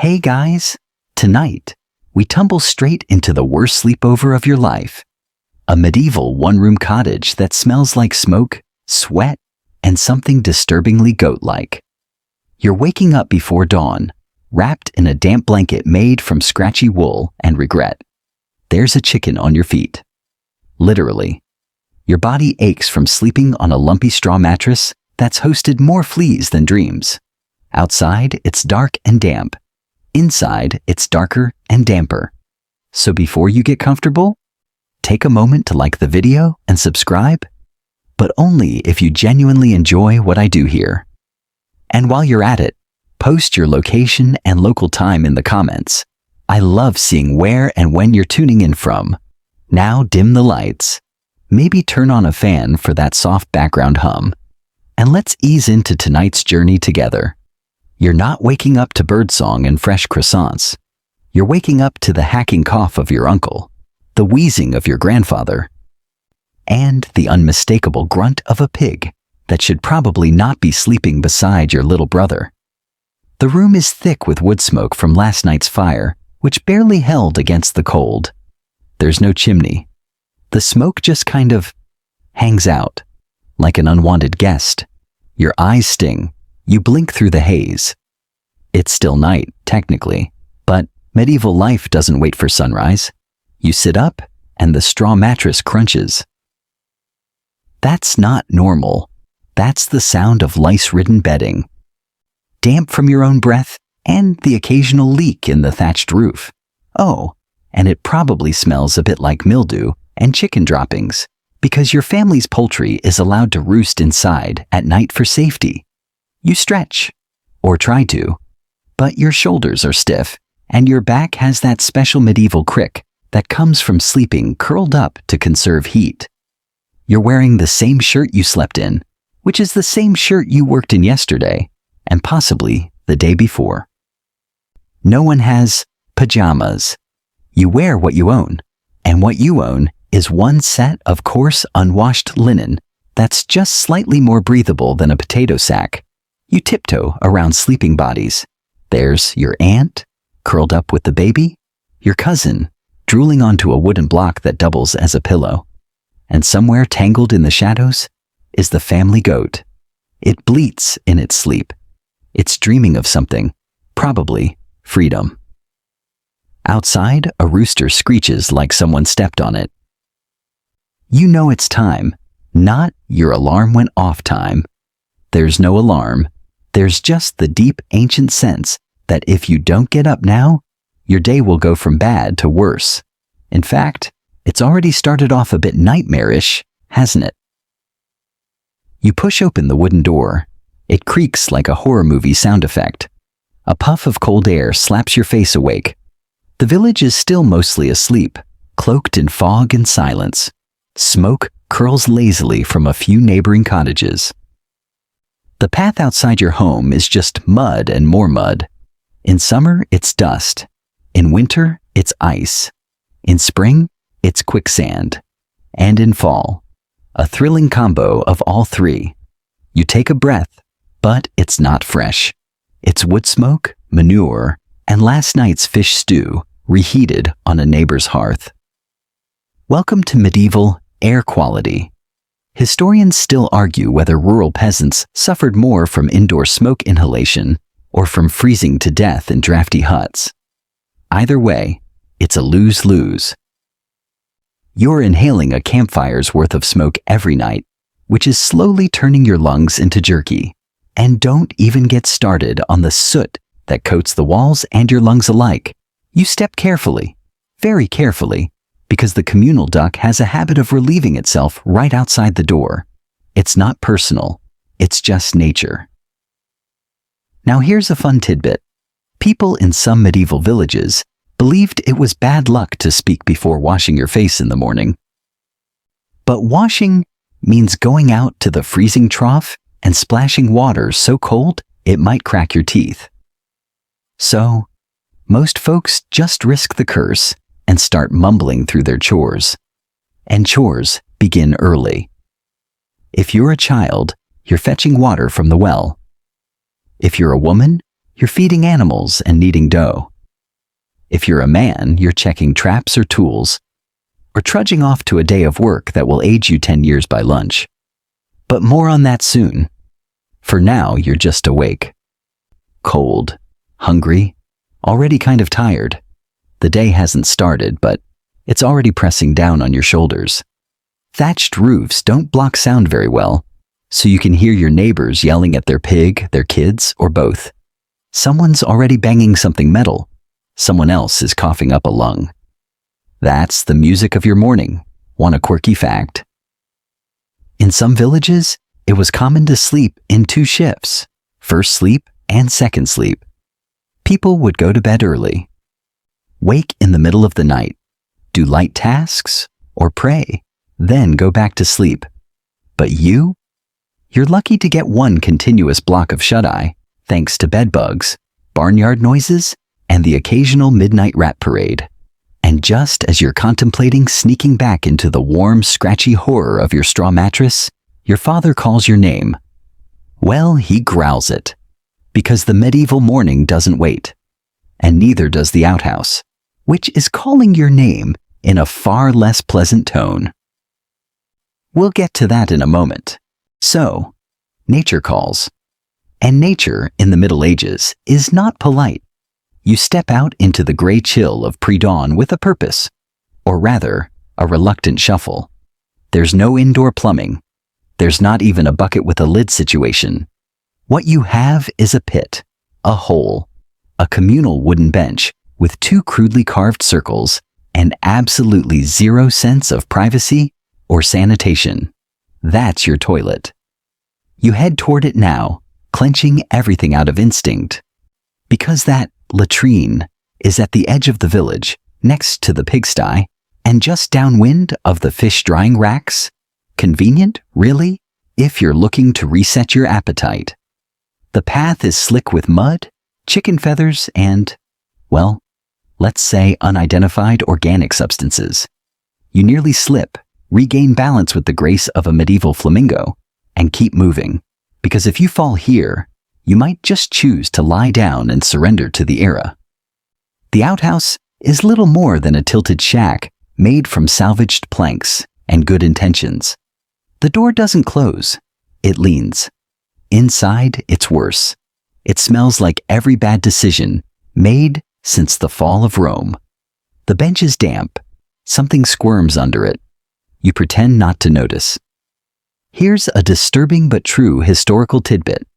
Hey guys, tonight we tumble straight into the worst sleepover of your life. A medieval one-room cottage that smells like smoke, sweat, and something disturbingly goat-like. You're waking up before dawn, wrapped in a damp blanket made from scratchy wool and regret. There's a chicken on your feet. Literally. Your body aches from sleeping on a lumpy straw mattress that's hosted more fleas than dreams. Outside, it's dark and damp. Inside, it's darker and damper. So before you get comfortable, take a moment to like the video and subscribe, but only if you genuinely enjoy what I do here. And while you're at it, post your location and local time in the comments. I love seeing where and when you're tuning in from. Now dim the lights. Maybe turn on a fan for that soft background hum. And let's ease into tonight's journey together. You're not waking up to birdsong and fresh croissants. You're waking up to the hacking cough of your uncle, the wheezing of your grandfather, and the unmistakable grunt of a pig that should probably not be sleeping beside your little brother. The room is thick with wood smoke from last night's fire, which barely held against the cold. There's no chimney. The smoke just kind of hangs out, like an unwanted guest. Your eyes sting. You blink through the haze. It's still night, technically, but medieval life doesn't wait for sunrise. You sit up, and the straw mattress crunches. That's not normal. That's the sound of lice-ridden bedding. Damp from your own breath, and the occasional leak in the thatched roof. Oh, and it probably smells a bit like mildew and chicken droppings, because your family's poultry is allowed to roost inside at night for safety. You stretch, or try to, but your shoulders are stiff, and your back has that special medieval crick that comes from sleeping curled up to conserve heat. You're wearing the same shirt you slept in, which is the same shirt you worked in yesterday, and possibly the day before. No one has pajamas. You wear what you own, and what you own is one set of coarse, unwashed linen that's just slightly more breathable than a potato sack. You tiptoe around sleeping bodies. There's your aunt, curled up with the baby, your cousin, drooling onto a wooden block that doubles as a pillow. And somewhere tangled in the shadows is the family goat. It bleats in its sleep. It's dreaming of something, probably freedom. Outside, a rooster screeches like someone stepped on it. You know it's time, not your alarm went off time. There's no alarm. There's just the deep, ancient sense that if you don't get up now, your day will go from bad to worse. In fact, it's already started off a bit nightmarish, hasn't it? You push open the wooden door. It creaks like a horror movie sound effect. A puff of cold air slaps your face awake. The village is still mostly asleep, cloaked in fog and silence. Smoke curls lazily from a few neighboring cottages. The path outside your home is just mud and more mud. In summer, it's dust. In winter, it's ice. In spring, it's quicksand. And in fall, a thrilling combo of all three. You take a breath, but it's not fresh. It's wood smoke, manure, and last night's fish stew reheated on a neighbor's hearth. Welcome to medieval air quality. Historians still argue whether rural peasants suffered more from indoor smoke inhalation or from freezing to death in drafty huts. Either way, it's a lose-lose. You're inhaling a campfire's worth of smoke every night, which is slowly turning your lungs into jerky. And don't even get started on the soot that coats the walls and your lungs alike. You step carefully, very carefully, because the communal duct has a habit of relieving itself right outside the door. It's not personal, it's just nature. Now here's a fun tidbit. People in some medieval villages believed it was bad luck to speak before washing your face in the morning. But washing means going out to the freezing trough and splashing water so cold it might crack your teeth. So, most folks just risk the curse and start mumbling through their chores. And chores begin early. If you're a child, you're fetching water from the well. If you're a woman, you're feeding animals and kneading dough. If you're a man, you're checking traps or tools, or trudging off to a day of work that will age you 10 years by lunch. But more on that soon. For now, you're just awake. Cold, hungry, already kind of tired. The day hasn't started, but it's already pressing down on your shoulders. Thatched roofs don't block sound very well, so you can hear your neighbors yelling at their pig, their kids, or both. Someone's already banging something metal. Someone else is coughing up a lung. That's the music of your morning. Want a quirky fact? In some villages, it was common to sleep in 2 shifts, first sleep and second sleep. People would go to bed early, wake in the middle of the night, do light tasks, or pray, then go back to sleep. But you're lucky to get 1 continuous block of shut-eye, thanks to bedbugs, barnyard noises, and the occasional midnight rat parade. And just as you're contemplating sneaking back into the warm, scratchy horror of your straw mattress, your father calls your name. Well, he growls it, because the medieval morning doesn't wait, and neither does the outhouse, which is calling your name in a far less pleasant tone. We'll get to that in a moment. So, nature calls. And nature, in the Middle Ages, is not polite. You step out into the gray chill of pre-dawn with a purpose, or rather, a reluctant shuffle. There's no indoor plumbing. There's not even a bucket with a lid situation. What you have is a pit, a hole, a communal wooden bench with 2 crudely carved circles and absolutely 0 sense of privacy or sanitation. That's your toilet. You head toward it now, clenching everything out of instinct. Because that latrine is at the edge of the village, next to the pigsty, and just downwind of the fish drying racks. Convenient, really, if you're looking to reset your appetite. The path is slick with mud, chicken feathers, and, well, let's say unidentified organic substances. You nearly slip, regain balance with the grace of a medieval flamingo, and keep moving, because if you fall here, you might just choose to lie down and surrender to the era. The outhouse is little more than a tilted shack made from salvaged planks and good intentions. The door doesn't close, it leans. Inside, it's worse. It smells like every bad decision made since the fall of Rome. The bench is damp. Something squirms under it. You pretend not to notice. Here's a disturbing but true historical tidbit.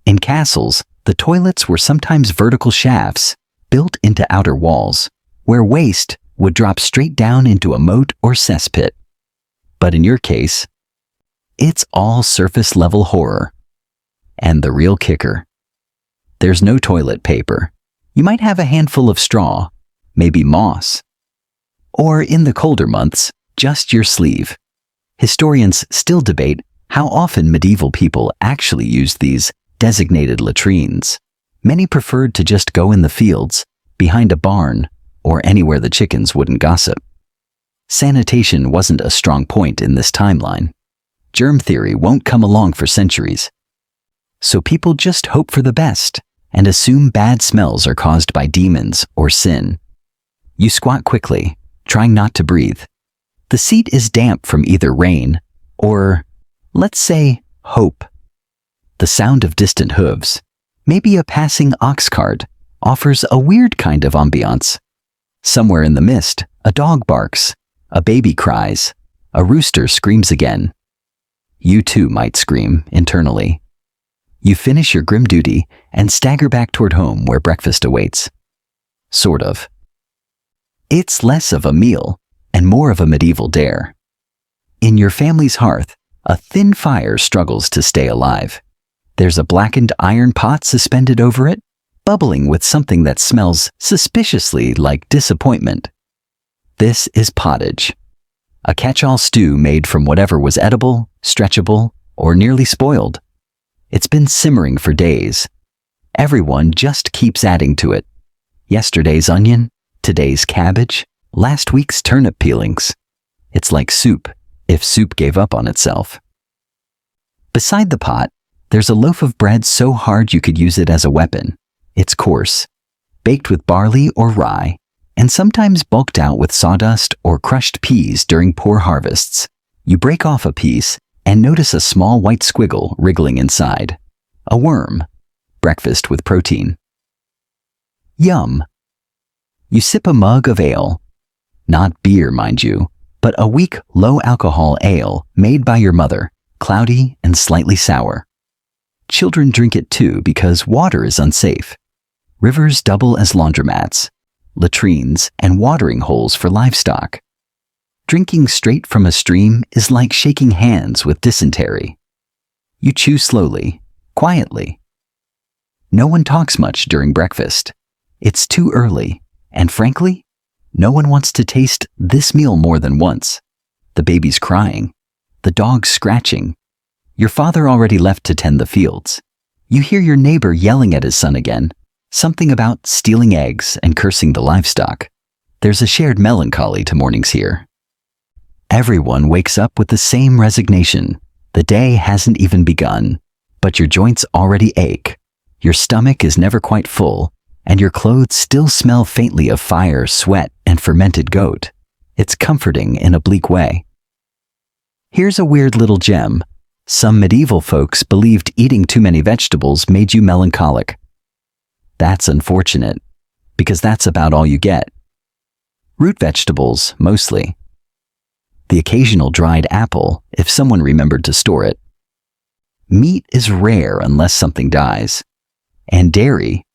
In castles, the toilets were sometimes vertical shafts built into outer walls, where waste would drop straight down into a moat or cesspit. But in your case, it's all surface-level horror. And the real kicker. There's no toilet paper. You might have a handful of straw, maybe moss. Or in the colder months, just your sleeve. Historians still debate how often medieval people actually used these designated latrines. Many preferred to just go in the fields, behind a barn, or anywhere the chickens wouldn't gossip. Sanitation wasn't a strong point in this timeline. Germ theory won't come along for centuries. So people just hope for the best and assume bad smells are caused by demons or sin. You squat quickly, trying not to breathe. The seat is damp from either rain or, let's say, hope. The sound of distant hooves, maybe a passing ox cart, offers a weird kind of ambiance. Somewhere in the mist, a dog barks, a baby cries, a rooster screams again. You too might scream internally. You finish your grim duty and stagger back toward home where breakfast awaits. Sort of. It's less of a meal and more of a medieval dare. In your family's hearth, a thin fire struggles to stay alive. There's a blackened iron pot suspended over it, bubbling with something that smells suspiciously like disappointment. This is pottage, a catch-all stew made from whatever was edible, stretchable, or nearly spoiled. It's been simmering for days. Everyone just keeps adding to it. Yesterday's onion, today's cabbage, last week's turnip peelings. It's like soup, if soup gave up on itself. Beside the pot, there's a loaf of bread so hard you could use it as a weapon. It's coarse, baked with barley or rye, and sometimes bulked out with sawdust or crushed peas during poor harvests. You break off a piece and notice a small white squiggle wriggling inside. A worm. Breakfast with protein. Yum. You sip a mug of ale. Not beer, mind you, but a weak, low-alcohol ale made by your mother, cloudy and slightly sour. Children drink it too because water is unsafe. Rivers double as laundromats, latrines, and watering holes for livestock. Drinking straight from a stream is like shaking hands with dysentery. You chew slowly, quietly. No one talks much during breakfast. It's too early, and frankly, no one wants to taste this meal more than once. The baby's crying, the dog's scratching. Your father already left to tend the fields. You hear your neighbor yelling at his son again, something about stealing eggs and cursing the livestock. There's a shared melancholy to mornings here. Everyone wakes up with the same resignation. The day hasn't even begun, but your joints already ache. Your stomach is never quite full, and your clothes still smell faintly of fire, sweat, and fermented goat. It's comforting in a bleak way. Here's a weird little gem. Some medieval folks believed eating too many vegetables made you melancholic. That's unfortunate, because that's about all you get. Root vegetables, mostly. The occasional dried apple, if someone remembered to store it. Meat is rare unless something dies. And dairy,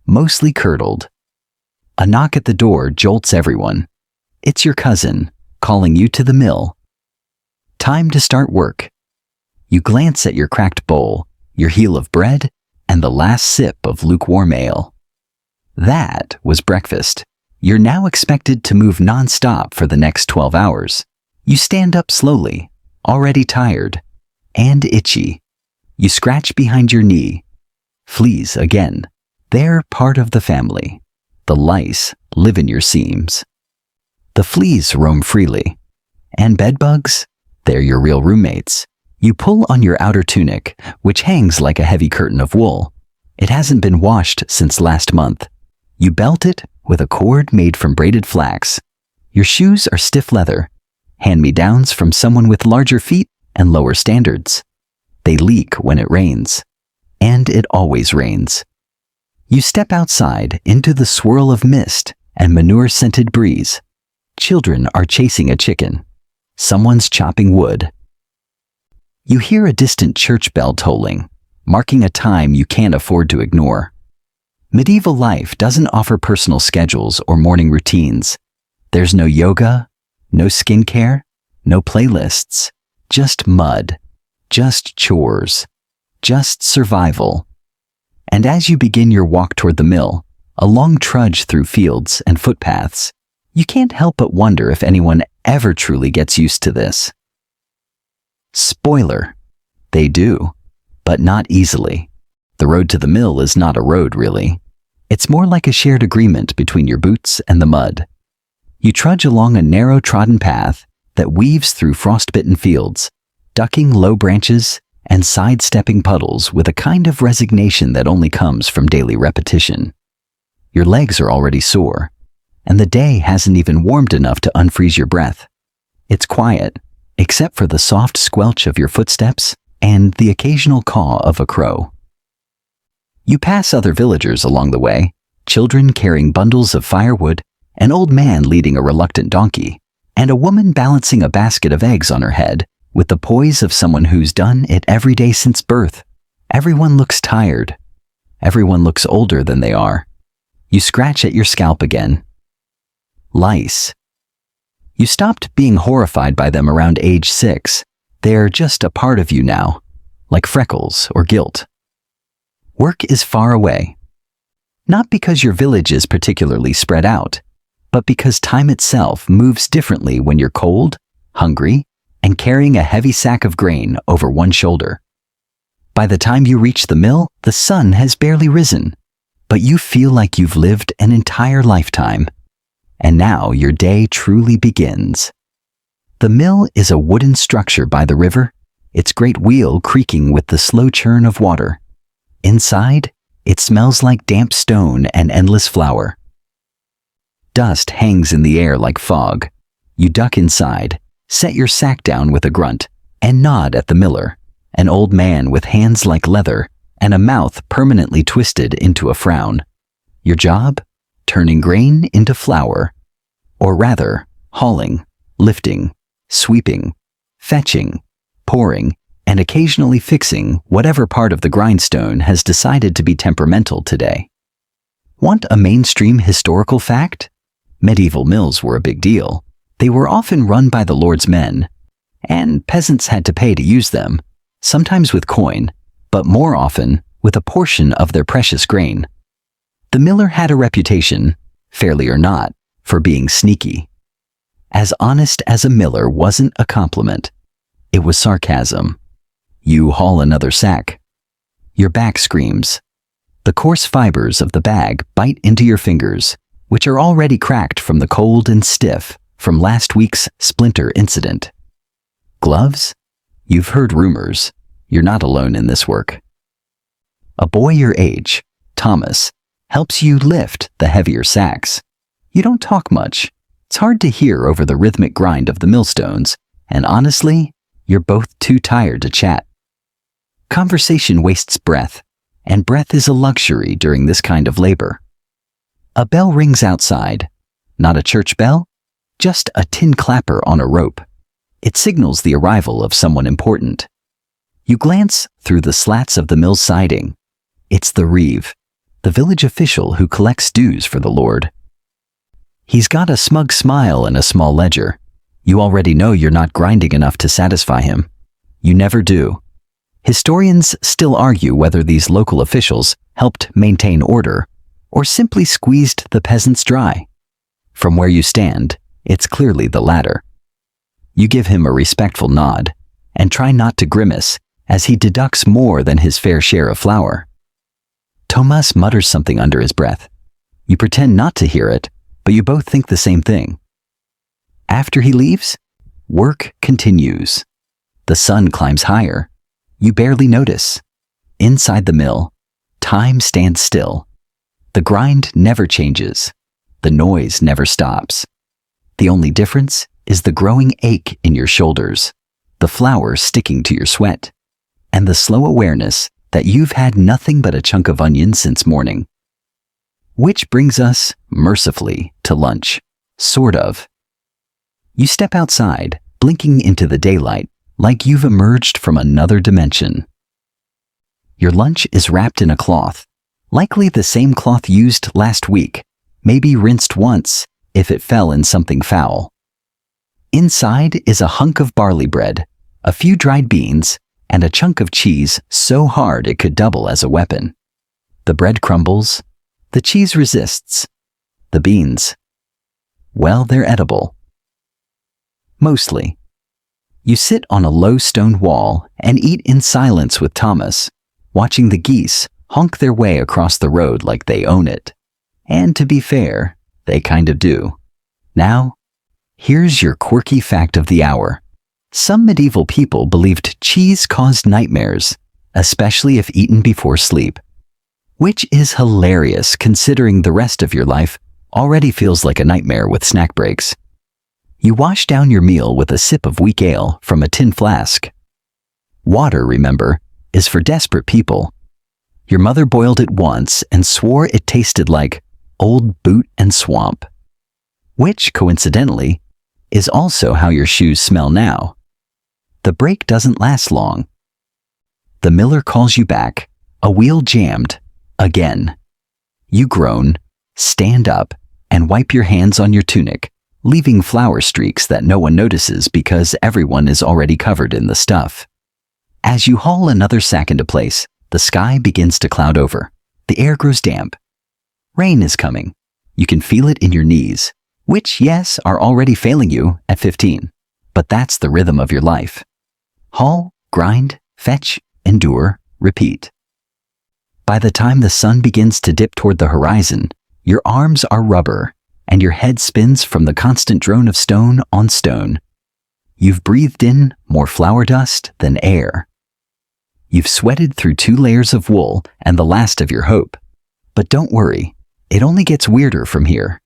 mostly curdled. A knock at the door jolts everyone. It's your cousin, calling you to the mill. Time to start work. You glance at your cracked bowl, your heel of bread, and the last sip of lukewarm ale. That was breakfast. You're now expected to move non-stop for the next 12 hours. You stand up slowly, already tired, and itchy. You scratch behind your knee. Fleas again. They're part of the family. The lice live in your seams. The fleas roam freely. And bedbugs? They're your real roommates. You pull on your outer tunic, which hangs like a heavy curtain of wool. It hasn't been washed since last month. You belt it with a cord made from braided flax. Your shoes are stiff leather, hand-me-downs from someone with larger feet and lower standards. They leak when it rains. And it always rains. You step outside into the swirl of mist and manure-scented breeze. Children are chasing a chicken. Someone's chopping wood. You hear a distant church bell tolling, marking a time you can't afford to ignore. Medieval life doesn't offer personal schedules or morning routines. There's no yoga, no skincare, no playlists, just mud, just chores, just survival. And as you begin your walk toward the mill, a long trudge through fields and footpaths, you can't help but wonder if anyone ever truly gets used to this. Spoiler, they do, but not easily. The road to the mill is not a road, really. It's more like a shared agreement between your boots and the mud. You trudge along a narrow trodden path that weaves through frostbitten fields, ducking low branches and sidestepping puddles with a kind of resignation that only comes from daily repetition. Your legs are already sore, and the day hasn't even warmed enough to unfreeze your breath. It's quiet, except for the soft squelch of your footsteps and the occasional caw of a crow. You pass other villagers along the way, children carrying bundles of firewood, an old man leading a reluctant donkey, and a woman balancing a basket of eggs on her head with the poise of someone who's done it every day since birth. Everyone looks tired. Everyone looks older than they are. You scratch at your scalp again. Lice. You stopped being horrified by them around age 6. They're just a part of you now, like freckles or guilt. Work is far away. Not because your village is particularly spread out, but because time itself moves differently when you're cold, hungry, and carrying a heavy sack of grain over one shoulder. By the time you reach the mill, the sun has barely risen, but you feel like you've lived an entire lifetime. And now your day truly begins. The mill is a wooden structure by the river, its great wheel creaking with the slow churn of water. Inside, It smells like damp stone and endless flour. Dust hangs in the air like fog. You duck inside, set your sack down with a grunt, and nod at the miller, an old man with hands like leather and a mouth permanently twisted into a frown. Your job? Turning grain into flour. Or rather, hauling, lifting, sweeping, fetching, pouring, and occasionally fixing whatever part of the grindstone has decided to be temperamental today. Want a mainstream historical fact? Medieval mills were a big deal. They were often run by the Lord's men, and peasants had to pay to use them, sometimes with coin, but more often with a portion of their precious grain. The miller had a reputation, fairly or not, for being sneaky. As honest as a miller wasn't a compliment. It was sarcasm. You haul another sack. Your back screams. The coarse fibers of the bag bite into your fingers, which are already cracked from the cold and stiff from last week's splinter incident. Gloves? You've heard rumors. You're not alone in this work. A boy your age, Thomas, helps you lift the heavier sacks. You don't talk much. It's hard to hear over the rhythmic grind of the millstones, and honestly, you're both too tired to chat. Conversation wastes breath, and breath is a luxury during this kind of labor. A bell rings outside. Not a church bell, just a tin clapper on a rope. It signals the arrival of someone important. You glance through the slats of the mill's siding. It's the reeve, the village official who collects dues for the Lord. He's got a smug smile and a small ledger. You already know you're not grinding enough to satisfy him. You never do. Historians still argue whether these local officials helped maintain order or simply squeezed the peasants dry. From where you stand, it's clearly the latter. You give him a respectful nod and try not to grimace as he deducts more than his fair share of flour. Thomas mutters something under his breath. You pretend not to hear it, but you both think the same thing. After he leaves, work continues. The sun climbs higher. You barely notice. Inside the mill, time stands still. The grind never changes. The noise never stops. The only difference is the growing ache in your shoulders, the flour sticking to your sweat, and the slow awareness that you've had nothing but a chunk of onion since morning. Which brings us, mercifully, to lunch. Sort of. You step outside, blinking into the daylight, like you've emerged from another dimension. Your lunch is wrapped in a cloth, likely the same cloth used last week, maybe rinsed once if it fell in something foul. Inside is a hunk of barley bread, a few dried beans, and a chunk of cheese so hard it could double as a weapon. The bread crumbles. The cheese resists. The beans, well, they're edible. Mostly. You sit on a low stone wall and eat in silence with Thomas, watching the geese honk their way across the road like they own it. And to be fair, they kind of do. Now, here's your quirky fact of the hour. Some medieval people believed cheese caused nightmares, especially if eaten before sleep. Which is hilarious considering the rest of your life already feels like a nightmare with snack breaks. You wash down your meal with a sip of weak ale from a tin flask. Water, remember, is for desperate people. Your mother boiled it once and swore it tasted like old boot and swamp. Which, coincidentally, is also how your shoes smell now. The break doesn't last long. The miller calls you back, a wheel jammed, again. You groan, stand up, and wipe your hands on your tunic, leaving flour streaks that no one notices because everyone is already covered in the stuff. As you haul another sack into place, the sky begins to cloud over. The air grows damp. Rain is coming. You can feel it in your knees, which, yes, are already failing you at 15. But that's the rhythm of your life. Haul, grind, fetch, endure, repeat. By the time the sun begins to dip toward the horizon, your arms are rubber, and your head spins from the constant drone of stone on stone. You've breathed in more flour dust than air. You've sweated through 2 layers of wool and the last of your hope. But don't worry, it only gets weirder from here.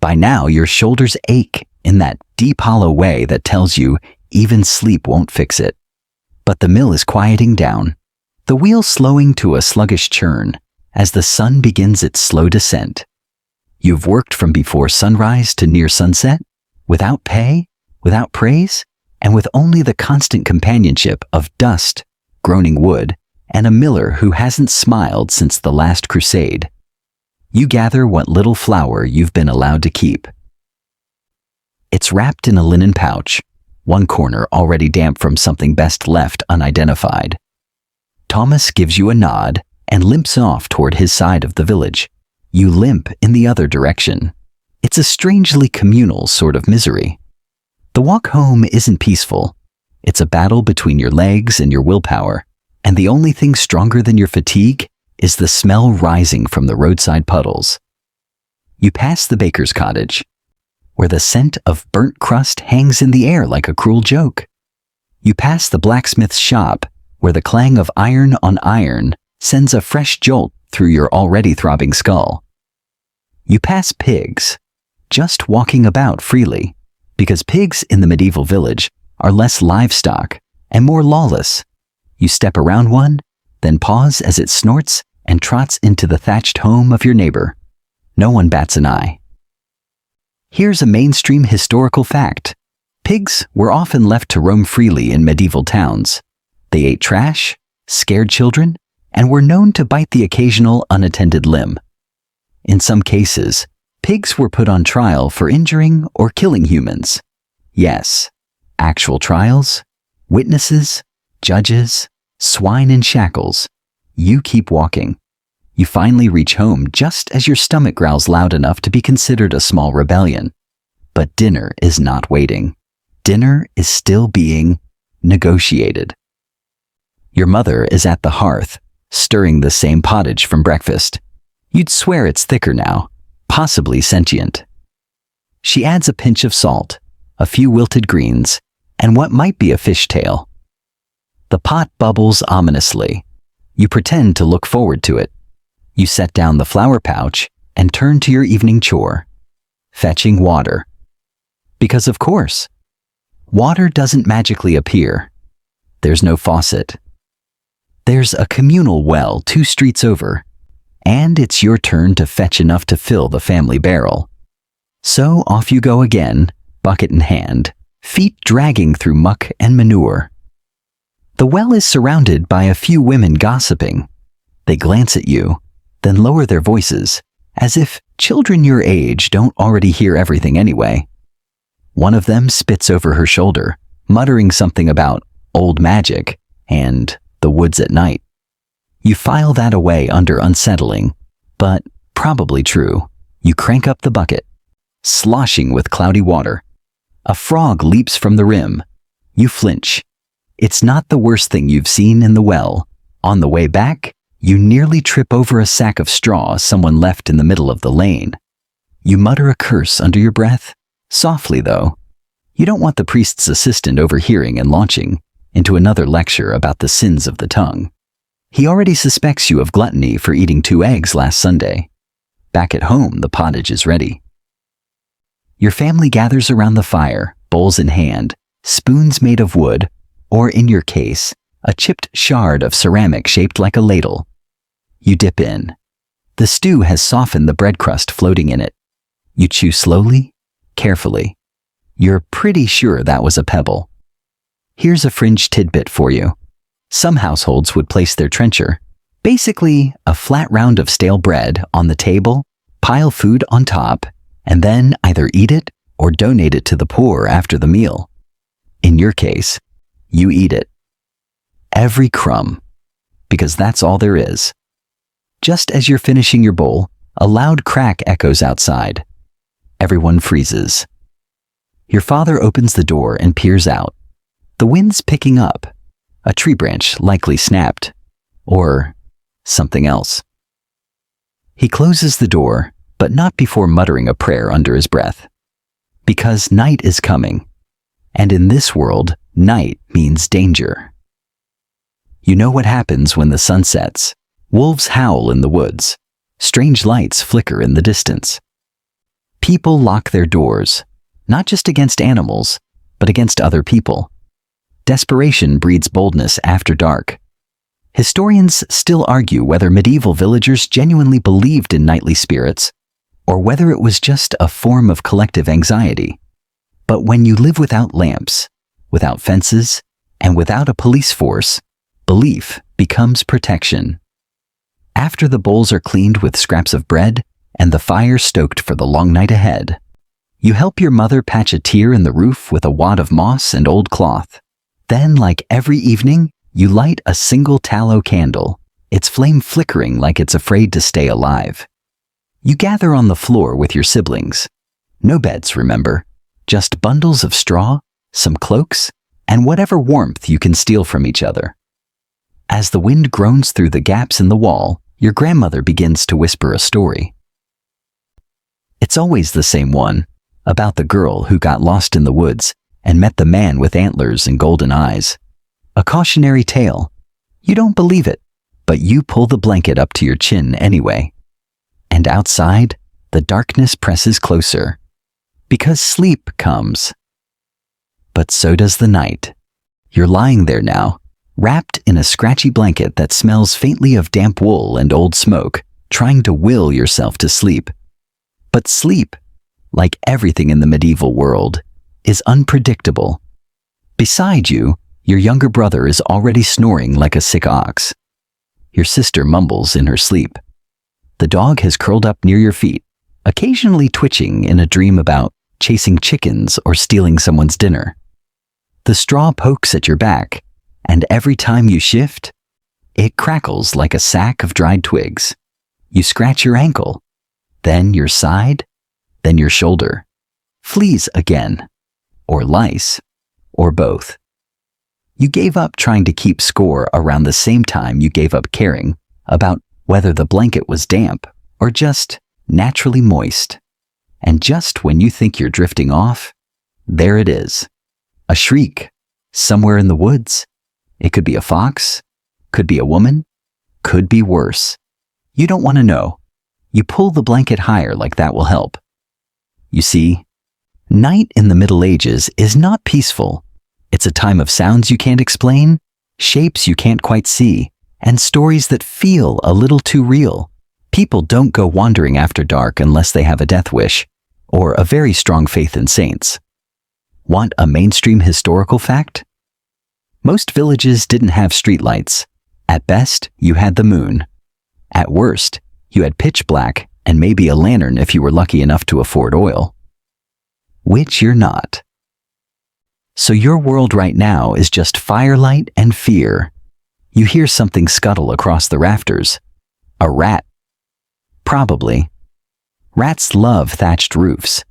By now, your shoulders ache in that deep hollow way that tells you even sleep won't fix it. But the mill is quieting down, the wheel slowing to a sluggish churn as the sun begins its slow descent. You've worked from before sunrise to near sunset, without pay, without praise, and with only the constant companionship of dust, groaning wood, and a miller who hasn't smiled since the last crusade. You gather what little flour you've been allowed to keep. It's wrapped in a linen pouch, one corner already damp from something best left unidentified. Thomas gives you a nod and limps off toward his side of the village. You limp in the other direction. It's a strangely communal sort of misery. The walk home isn't peaceful. It's a battle between your legs and your willpower, and the only thing stronger than your fatigue is the smell rising from the roadside puddles. You pass the baker's cottage, where the scent of burnt crust hangs in the air like a cruel joke. You pass the blacksmith's shop, where the clang of iron on iron sends a fresh jolt through your already throbbing skull. You pass pigs, just walking about freely, because pigs in the medieval village are less livestock and more lawless. You step around one, then pause as it snorts and trots into the thatched home of your neighbor. No one bats an eye. Here's a mainstream historical fact. Pigs were often left to roam freely in medieval towns. They ate trash, scared children, and were known to bite the occasional unattended limb. In some cases, pigs were put on trial for injuring or killing humans. Yes, actual trials, witnesses, judges, swine in shackles. You keep walking. You finally reach home just as your stomach growls loud enough to be considered a small rebellion. But dinner is not waiting. Dinner is still being negotiated. Your mother is at the hearth, stirring the same pottage from breakfast. You'd swear it's thicker now, possibly sentient. She adds a pinch of salt, a few wilted greens, and what might be a fishtail. The pot bubbles ominously. You pretend to look forward to it. You set down the flour pouch and turn to your evening chore, fetching water. Because of course, water doesn't magically appear. There's no faucet. There's a communal well 2 streets over, and it's your turn to fetch enough to fill the family barrel. So off you go again, bucket in hand, feet dragging through muck and manure. The well is surrounded by a few women gossiping. They glance at you, then lower their voices, as if children your age don't already hear everything anyway. One of them spits over her shoulder, muttering something about old magic and the woods at night. You file that away under unsettling, but probably true. You crank up the bucket, sloshing with cloudy water. A frog leaps from the rim. You flinch. It's not the worst thing you've seen in the well. On the way back, you nearly trip over a sack of straw someone left in the middle of the lane. You mutter a curse under your breath, softly though. You don't want the priest's assistant overhearing and launching into another lecture about the sins of the tongue. He already suspects you of gluttony for eating 2 eggs last Sunday. Back at home, the pottage is ready. Your family gathers around the fire, bowls in hand, spoons made of wood, or in your case, a chipped shard of ceramic shaped like a ladle. You dip in. The stew has softened the bread crust floating in it. You chew slowly, carefully. You're pretty sure that was a pebble. Here's a fringe tidbit for you. Some households would place their trencher, basically a flat round of stale bread, on the table, pile food on top, and then either eat it or donate it to the poor after the meal. In your case, you eat it. Every crumb, because that's all there is. Just as you're finishing your bowl, a loud crack echoes outside. Everyone freezes. Your father opens the door and peers out. The wind's picking up. A tree branch likely snapped. Or something else. He closes the door, but not before muttering a prayer under his breath. Because night is coming. And in this world, night means danger. You know what happens when the sun sets. Wolves howl in the woods. Strange lights flicker in the distance. People lock their doors, not just against animals, but against other people. Desperation breeds boldness after dark. Historians still argue whether medieval villagers genuinely believed in nightly spirits, or whether it was just a form of collective anxiety. But when you live without lamps, without fences, and without a police force, belief becomes protection. After the bowls are cleaned with scraps of bread and the fire stoked for the long night ahead, you help your mother patch a tear in the roof with a wad of moss and old cloth. Then, like every evening, you light a single tallow candle, its flame flickering like it's afraid to stay alive. You gather on the floor with your siblings. No beds, remember, just bundles of straw, some cloaks, and whatever warmth you can steal from each other. As the wind groans through the gaps in the wall, your grandmother begins to whisper a story. It's always the same one, about the girl who got lost in the woods and met the man with antlers and golden eyes. A cautionary tale. You don't believe it, but you pull the blanket up to your chin anyway. And outside, the darkness presses closer, because sleep comes. But so does the night. You're lying there now, wrapped in a scratchy blanket that smells faintly of damp wool and old smoke, trying to will yourself to sleep. But sleep, like everything in the medieval world, is unpredictable. Beside you, your younger brother is already snoring like a sick ox. Your sister mumbles in her sleep. The dog has curled up near your feet, occasionally twitching in a dream about chasing chickens or stealing someone's dinner. The straw pokes at your back, and every time you shift, it crackles like a sack of dried twigs. You scratch your ankle, then your side, then your shoulder. Fleas again, or lice, or both. You gave up trying to keep score around the same time you gave up caring about whether the blanket was damp or just naturally moist. And just when you think you're drifting off, there it is. A shriek, somewhere in the woods. It could be a fox, could be a woman, could be worse. You don't want to know. You pull the blanket higher like that will help. You see, night in the Middle Ages is not peaceful. It's a time of sounds you can't explain, shapes you can't quite see, and stories that feel a little too real. People don't go wandering after dark unless they have a death wish, or a very strong faith in saints. Want a mainstream historical fact? Most villages didn't have streetlights. At best, you had the moon. At worst, you had pitch black and maybe a lantern if you were lucky enough to afford oil. Which you're not. So your world right now is just firelight and fear. You hear something scuttle across the rafters. A rat. Probably. Rats love thatched roofs.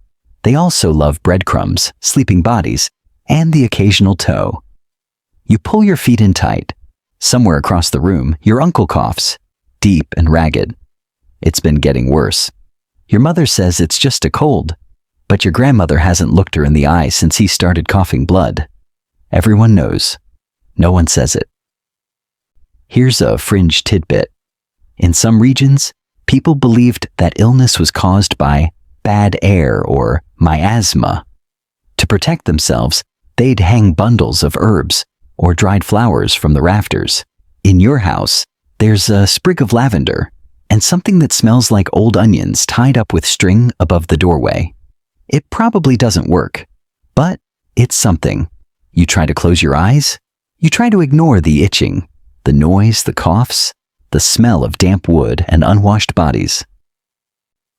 They also love breadcrumbs, sleeping bodies, and the occasional toe. You pull your feet in tight. Somewhere across the room, your uncle coughs, deep and ragged. It's been getting worse. Your mother says it's just a cold, but your grandmother hasn't looked her in the eye since he started coughing blood. Everyone knows. No one says it. Here's a fringe tidbit. In some regions, people believed that illness was caused by bad air or miasma. To protect themselves, they'd hang bundles of herbs or dried flowers from the rafters. In your house, there's a sprig of lavender and something that smells like old onions tied up with string above the doorway. It probably doesn't work, but it's something. You try to close your eyes. You try to ignore the itching, the noise, the coughs, the smell of damp wood and unwashed bodies.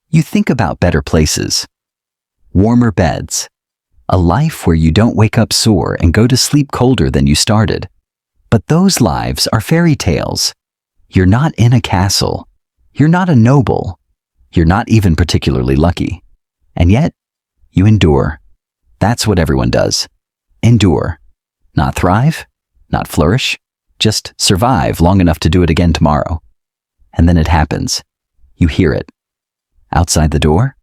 You think about better places, warmer beds, a life where you don't wake up sore and go to sleep colder than you started. But those lives are fairy tales. You're not in a castle. You're not a noble. You're not even particularly lucky. And yet, you endure. That's what everyone does. Endure. Not thrive, not flourish, just survive long enough to do it again tomorrow. And then it happens. You hear it. Outside the door?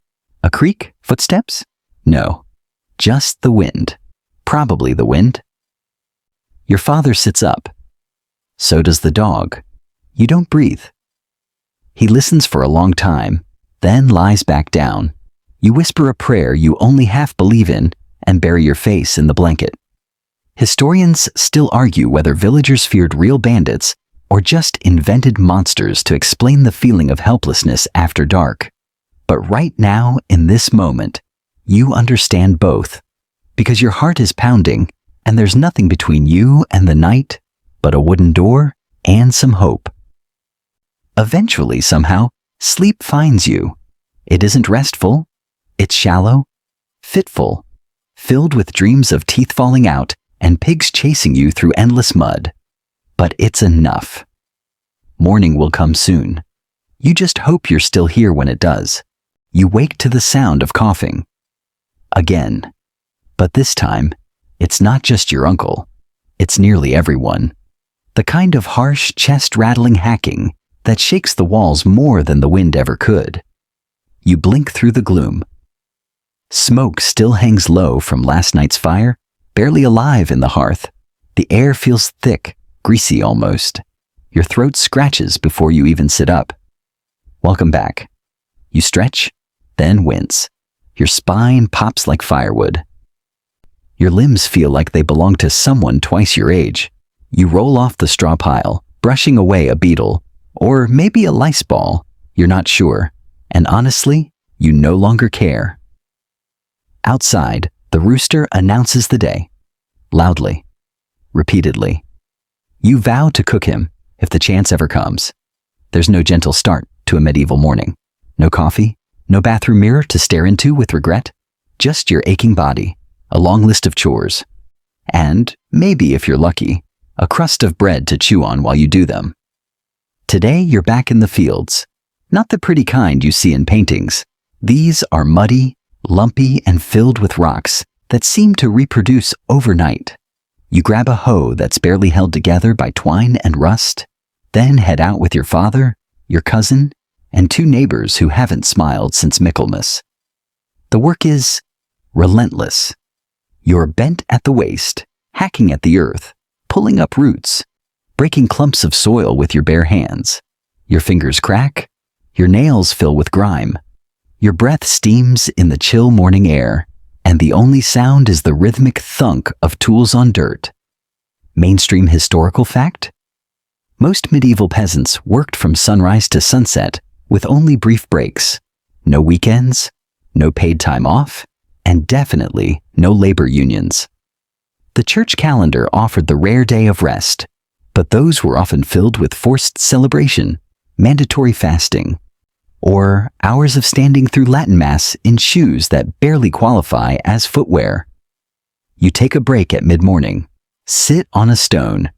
A creak? Footsteps? No. Just the wind. Probably the wind. Your father sits up. So does the dog. You don't breathe. He listens for a long time, then lies back down. You whisper a prayer you only half believe in and bury your face in the blanket. Historians still argue whether villagers feared real bandits or just invented monsters to explain the feeling of helplessness after dark. But right now, in this moment, you understand both, because your heart is pounding and there's nothing between you and the night but a wooden door and some hope. Eventually, somehow, sleep finds you. It isn't restful. It's shallow, fitful, filled with dreams of teeth falling out and pigs chasing you through endless mud. But it's enough. Morning will come soon. You just hope you're still here when it does. You wake to the sound of coughing. Again. But this time, it's not just your uncle. It's nearly everyone. The kind of harsh, chest-rattling hacking that shakes the walls more than the wind ever could. You blink through the gloom. Smoke still hangs low from last night's fire, barely alive in the hearth. The air feels thick, greasy almost. Your throat scratches before you even sit up. Welcome back. You stretch, then wince. Your spine pops like firewood. Your limbs feel like they belong to someone twice your age. You roll off the straw pile, brushing away a beetle, or maybe a lice ball. You're not sure. And honestly, you no longer care. Outside, the rooster announces the day. Loudly. Repeatedly. You vow to cook him, if the chance ever comes. There's no gentle start to a medieval morning. No coffee, no bathroom mirror to stare into with regret. Just your aching body, a long list of chores. And, maybe if you're lucky, a crust of bread to chew on while you do them. Today you're back in the fields. Not the pretty kind you see in paintings. These are muddy, lumpy, and filled with rocks that seem to reproduce overnight. You grab a hoe that's barely held together by twine and rust, then head out with your father, your cousin, and 2 neighbors who haven't smiled since Michaelmas. The work is relentless. You're bent at the waist, hacking at the earth, pulling up roots, breaking clumps of soil with your bare hands. Your fingers crack, your nails fill with grime. Your breath steams in the chill morning air, and the only sound is the rhythmic thunk of tools on dirt. Mainstream historical fact? Most medieval peasants worked from sunrise to sunset with only brief breaks. No weekends, no paid time off, and definitely no labor unions. The church calendar offered the rare day of rest, but those were often filled with forced celebration, mandatory fasting, or hours of standing through Latin Mass in shoes that barely qualify as footwear. You take a break at mid-morning, sit on a stone.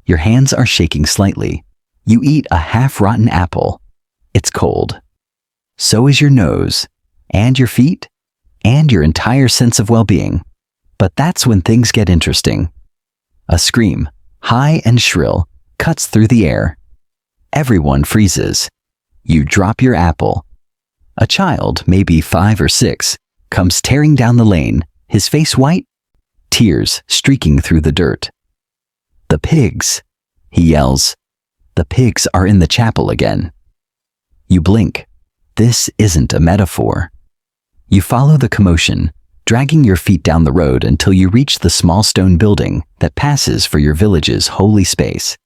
Your hands are shaking slightly. You eat a half-rotten apple. It's cold. So is your nose, and your feet, and your entire sense of well-being. But that's when things get interesting. A scream, high and shrill, cuts through the air. Everyone freezes. You drop your apple. A child, maybe 5 or 6, comes tearing down the lane, his face white, tears streaking through the dirt. "The pigs," he yells. "The pigs are in the chapel again." You blink. This isn't a metaphor. You follow the commotion, dragging your feet down the road until you reach the small stone building that passes for your village's holy space.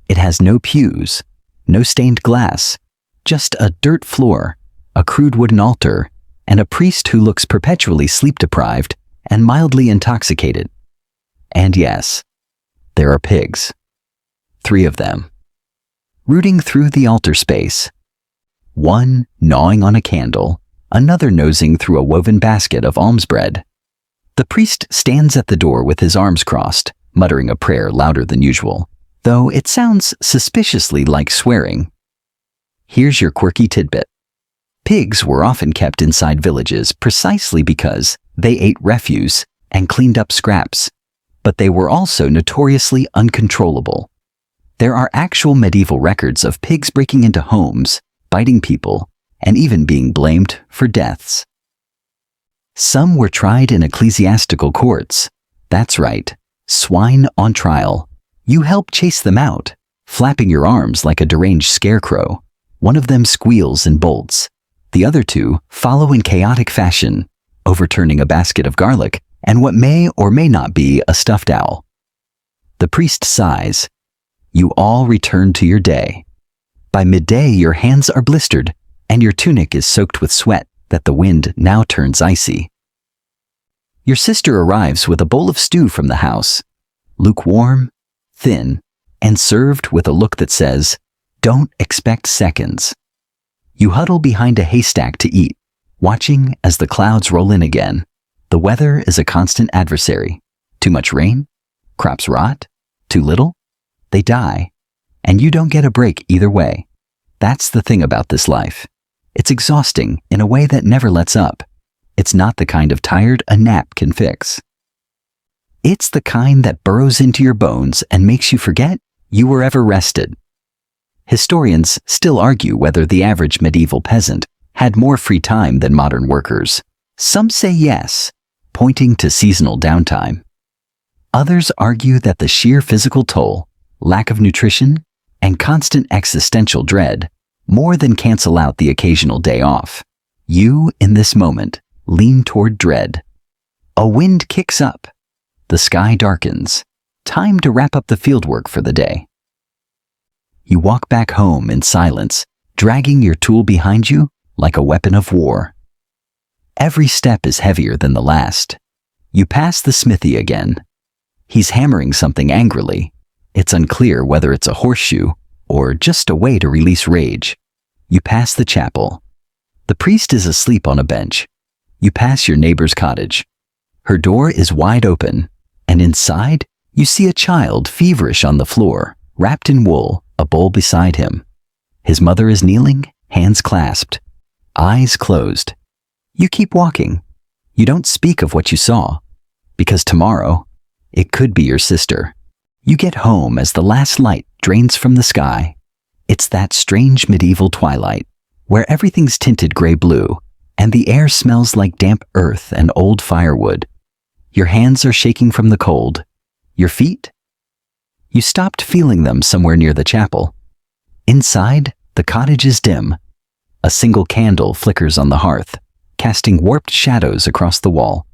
It has no pews, no stained glass, just a dirt floor, a crude wooden altar, and a priest who looks perpetually sleep-deprived and mildly intoxicated. And yes, there are pigs. 3 of them. Rooting through the altar space. One gnawing on a candle, another nosing through a woven basket of alms bread. The priest stands at the door with his arms crossed, muttering a prayer louder than usual, though it sounds suspiciously like swearing. Here's your quirky tidbit. Pigs were often kept inside villages precisely because they ate refuse and cleaned up scraps, but they were also notoriously uncontrollable. There are actual medieval records of pigs breaking into homes, biting people, and even being blamed for deaths. Some were tried in ecclesiastical courts. That's right, swine on trial. You help chase them out, flapping your arms like a deranged scarecrow. One of them squeals and bolts. The other two follow in chaotic fashion, overturning a basket of garlic and what may or may not be a stuffed owl. The priest sighs. You all return to your day. By midday, your hands are blistered, and your tunic is soaked with sweat that the wind now turns icy. Your sister arrives with a bowl of stew from the house, lukewarm, thin, and served with a look that says, "Don't expect seconds." You huddle behind a haystack to eat, watching as the clouds roll in again. The weather is a constant adversary. Too much rain? Crops rot? Too little? They die. And you don't get a break either way. That's the thing about this life. It's exhausting in a way that never lets up. It's not the kind of tired a nap can fix. It's the kind that burrows into your bones and makes you forget you were ever rested. Historians still argue whether the average medieval peasant had more free time than modern workers. Some say yes, pointing to seasonal downtime. Others argue that the sheer physical toll, lack of nutrition, and constant existential dread more than cancel out the occasional day off. You, in this moment, lean toward dread. A wind kicks up. The sky darkens. Time to wrap up the fieldwork for the day. You walk back home in silence, dragging your tool behind you like a weapon of war. Every step is heavier than the last. You pass the smithy again. He's hammering something angrily. It's unclear whether it's a horseshoe or just a way to release rage. You pass the chapel. The priest is asleep on a bench. You pass your neighbor's cottage. Her door is wide open, and inside, you see a child feverish on the floor, wrapped in wool, a bowl beside him. His mother is kneeling, hands clasped, eyes closed. You keep walking. You don't speak of what you saw, because tomorrow, it could be your sister. You get home as the last light drains from the sky. It's that strange medieval twilight, where everything's tinted gray-blue, and the air smells like damp earth and old firewood. Your hands are shaking from the cold. Your feet? You stopped feeling them somewhere near the chapel. Inside, the cottage is dim. A single candle flickers on the hearth, casting warped shadows across the wall.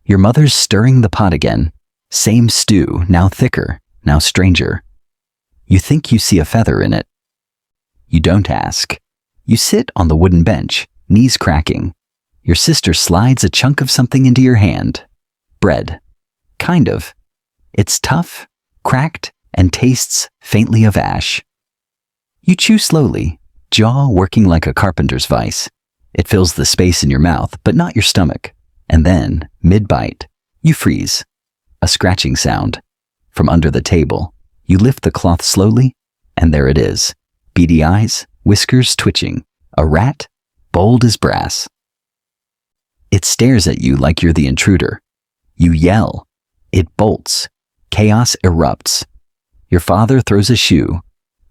Your mother's stirring the pot again. Same stew, now thicker, now stranger. You think you see a feather in it. You don't ask. You sit on the wooden bench, knees cracking. Your sister slides a chunk of something into your hand. Bread. Kind of. It's tough, cracked, and tastes faintly of ash. You chew slowly, jaw working like a carpenter's vice. It fills the space in your mouth, but not your stomach. And then, mid-bite, you freeze. A scratching sound. From under the table, you lift the cloth slowly, and there it is. Beady eyes, whiskers twitching. A rat, bold as brass. It stares at you like you're the intruder. You yell. It bolts. Chaos erupts. Your father throws a shoe.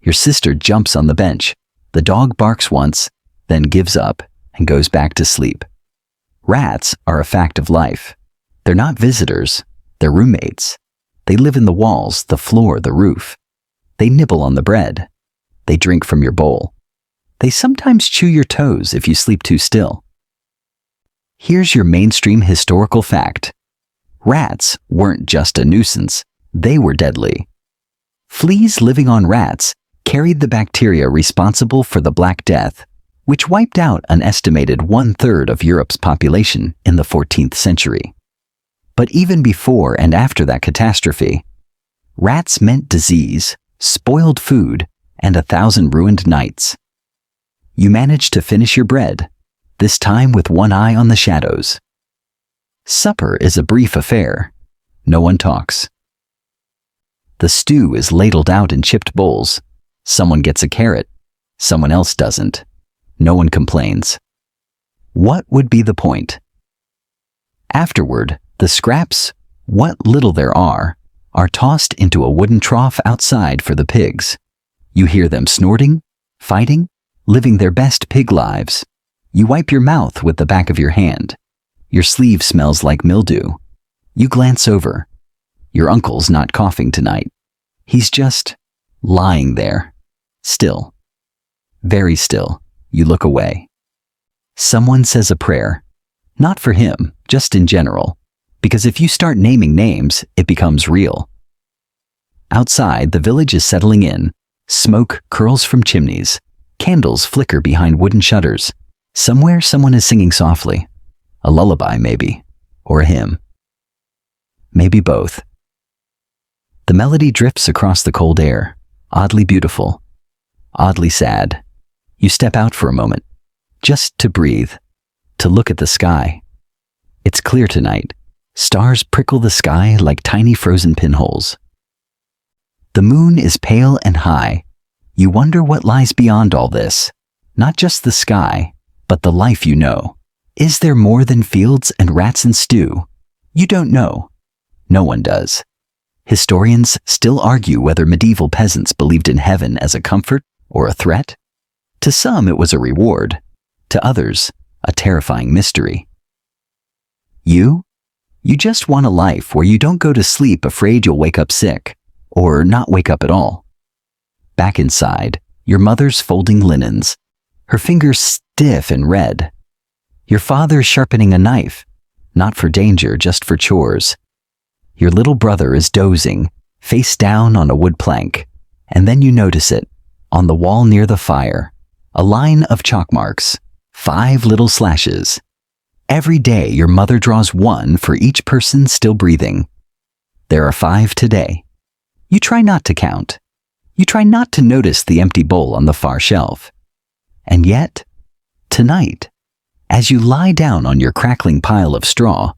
Your sister jumps on the bench. The dog barks once, then gives up and goes back to sleep. Rats are a fact of life. They're not visitors. They're roommates. They live in the walls, the floor, the roof. They nibble on the bread. They drink from your bowl. They sometimes chew your toes if you sleep too still. Here's your mainstream historical fact. Rats weren't just a nuisance. They were deadly. Fleas living on rats carried the bacteria responsible for the Black Death, which wiped out an estimated 1/3 of Europe's population in the 14th century. But even before and after that catastrophe, rats meant disease, spoiled food, and 1,000 ruined nights. You managed to finish your bread, this time with one eye on the shadows. Supper is a brief affair. No one talks. The stew is ladled out in chipped bowls. Someone gets a carrot. Someone else doesn't. No one complains. What would be the point? Afterward, the scraps, what little there are tossed into a wooden trough outside for the pigs. You hear them snorting, fighting, living their best pig lives. You wipe your mouth with the back of your hand. Your sleeve smells like mildew. You glance over. Your uncle's not coughing tonight. He's just lying there. Still. Very still. You look away. Someone says a prayer. Not for him, just in general. Because if you start naming names, it becomes real. Outside, the village is settling in. Smoke curls from chimneys. Candles flicker behind wooden shutters. Somewhere, someone is singing softly. A lullaby, maybe. Or a hymn. Maybe both. The melody drifts across the cold air, oddly beautiful, oddly sad. You step out for a moment, just to breathe, to look at the sky. It's clear tonight. Stars prickle the sky like tiny frozen pinholes. The moon is pale and high. You wonder what lies beyond all this. Not just the sky, but the life you know. Is there more than fields and rats and stew? You don't know. No one does. Historians still argue whether medieval peasants believed in heaven as a comfort or a threat. To some, it was a reward. To others, a terrifying mystery. You just want a life where you don't go to sleep afraid you'll wake up sick, or not wake up at all. Back inside, your mother's folding linens, her fingers stiff and red. Your father sharpening a knife, not for danger, just for chores. Your little brother is dozing, face down on a wood plank, and then you notice it, on the wall near the fire, a line of chalk marks, 5 little slashes. Every day your mother draws one for each person still breathing. There are 5 today. You try not to count. You try not to notice the empty bowl on the far shelf. And yet, tonight, as you lie down on your crackling pile of straw,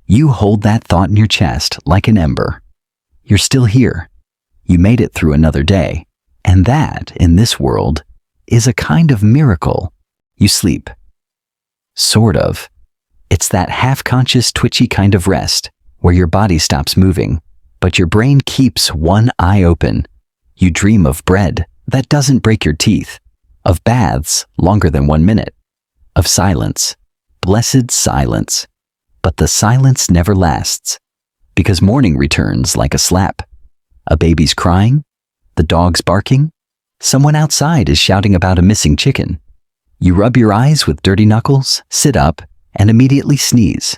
you hold that thought in your chest like an ember. You're still here. You made it through another day. And that, in this world, is a kind of miracle. You sleep. Sort of. It's that half-conscious, twitchy kind of rest, where your body stops moving, but your brain keeps one eye open. You dream of bread that doesn't break your teeth, of baths longer than 1 minute, of silence, blessed silence. But the silence never lasts, because morning returns like a slap. A baby's crying, the dog's barking, someone outside is shouting about a missing chicken. You rub your eyes with dirty knuckles, sit up, and immediately sneeze.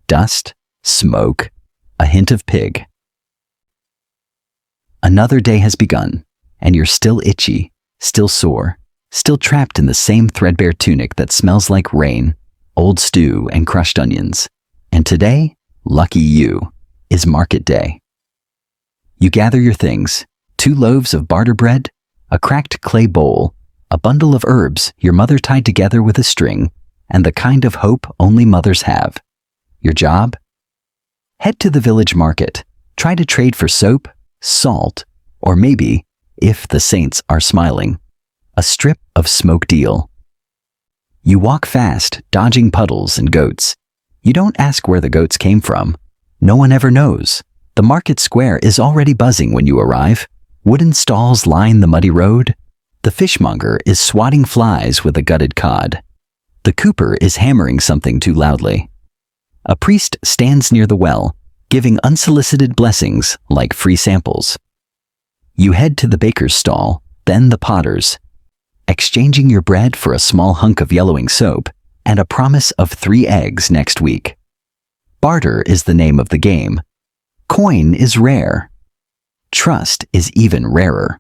Dust, smoke, a hint of pig. Another day has begun, and you're still itchy, still sore, still trapped in the same threadbare tunic that smells like rain, old stew, and crushed onions. And today, lucky you, is market day. You gather your things, 2 loaves of barter bread, a cracked clay bowl, a bundle of herbs your mother tied together with a string, and the kind of hope only mothers have. Your job? Head to the village market, try to trade for soap, salt, or maybe, if the saints are smiling, a strip of smoke deal. You walk fast, dodging puddles and goats. You don't ask where the goats came from. No one ever knows. The market square is already buzzing when you arrive. Wooden stalls line the muddy road. The fishmonger is swatting flies with a gutted cod. The cooper is hammering something too loudly. A priest stands near the well, giving unsolicited blessings like free samples. You head to the baker's stall, then the potter's, exchanging your bread for a small hunk of yellowing soap and a promise of 3 eggs next week. Barter is the name of the game. Coin is rare. Trust is even rarer.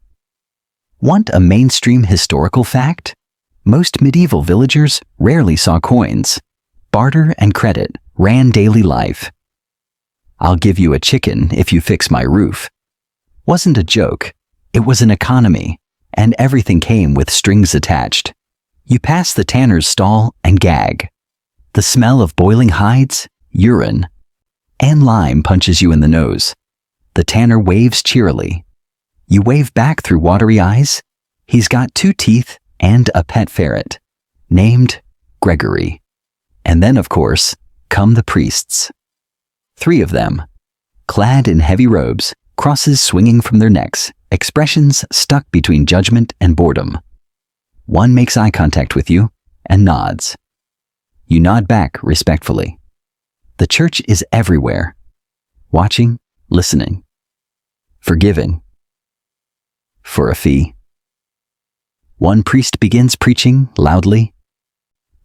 Want a mainstream historical fact? Most medieval villagers rarely saw coins. Barter and credit ran daily life. I'll give you a chicken if you fix my roof. Wasn't a joke. It was an economy, and everything came with strings attached. You pass the tanner's stall and gag. The smell of boiling hides, urine, and lime punches you in the nose. The tanner waves cheerily. You wave back through watery eyes. He's got 2 teeth and a pet ferret, named Gregory. And then, of course, come the priests. 3 of them, clad in heavy robes, crosses swinging from their necks, expressions stuck between judgment and boredom. One makes eye contact with you and nods. You nod back respectfully. The church is everywhere, watching, listening, forgiving. for a fee. One priest begins preaching loudly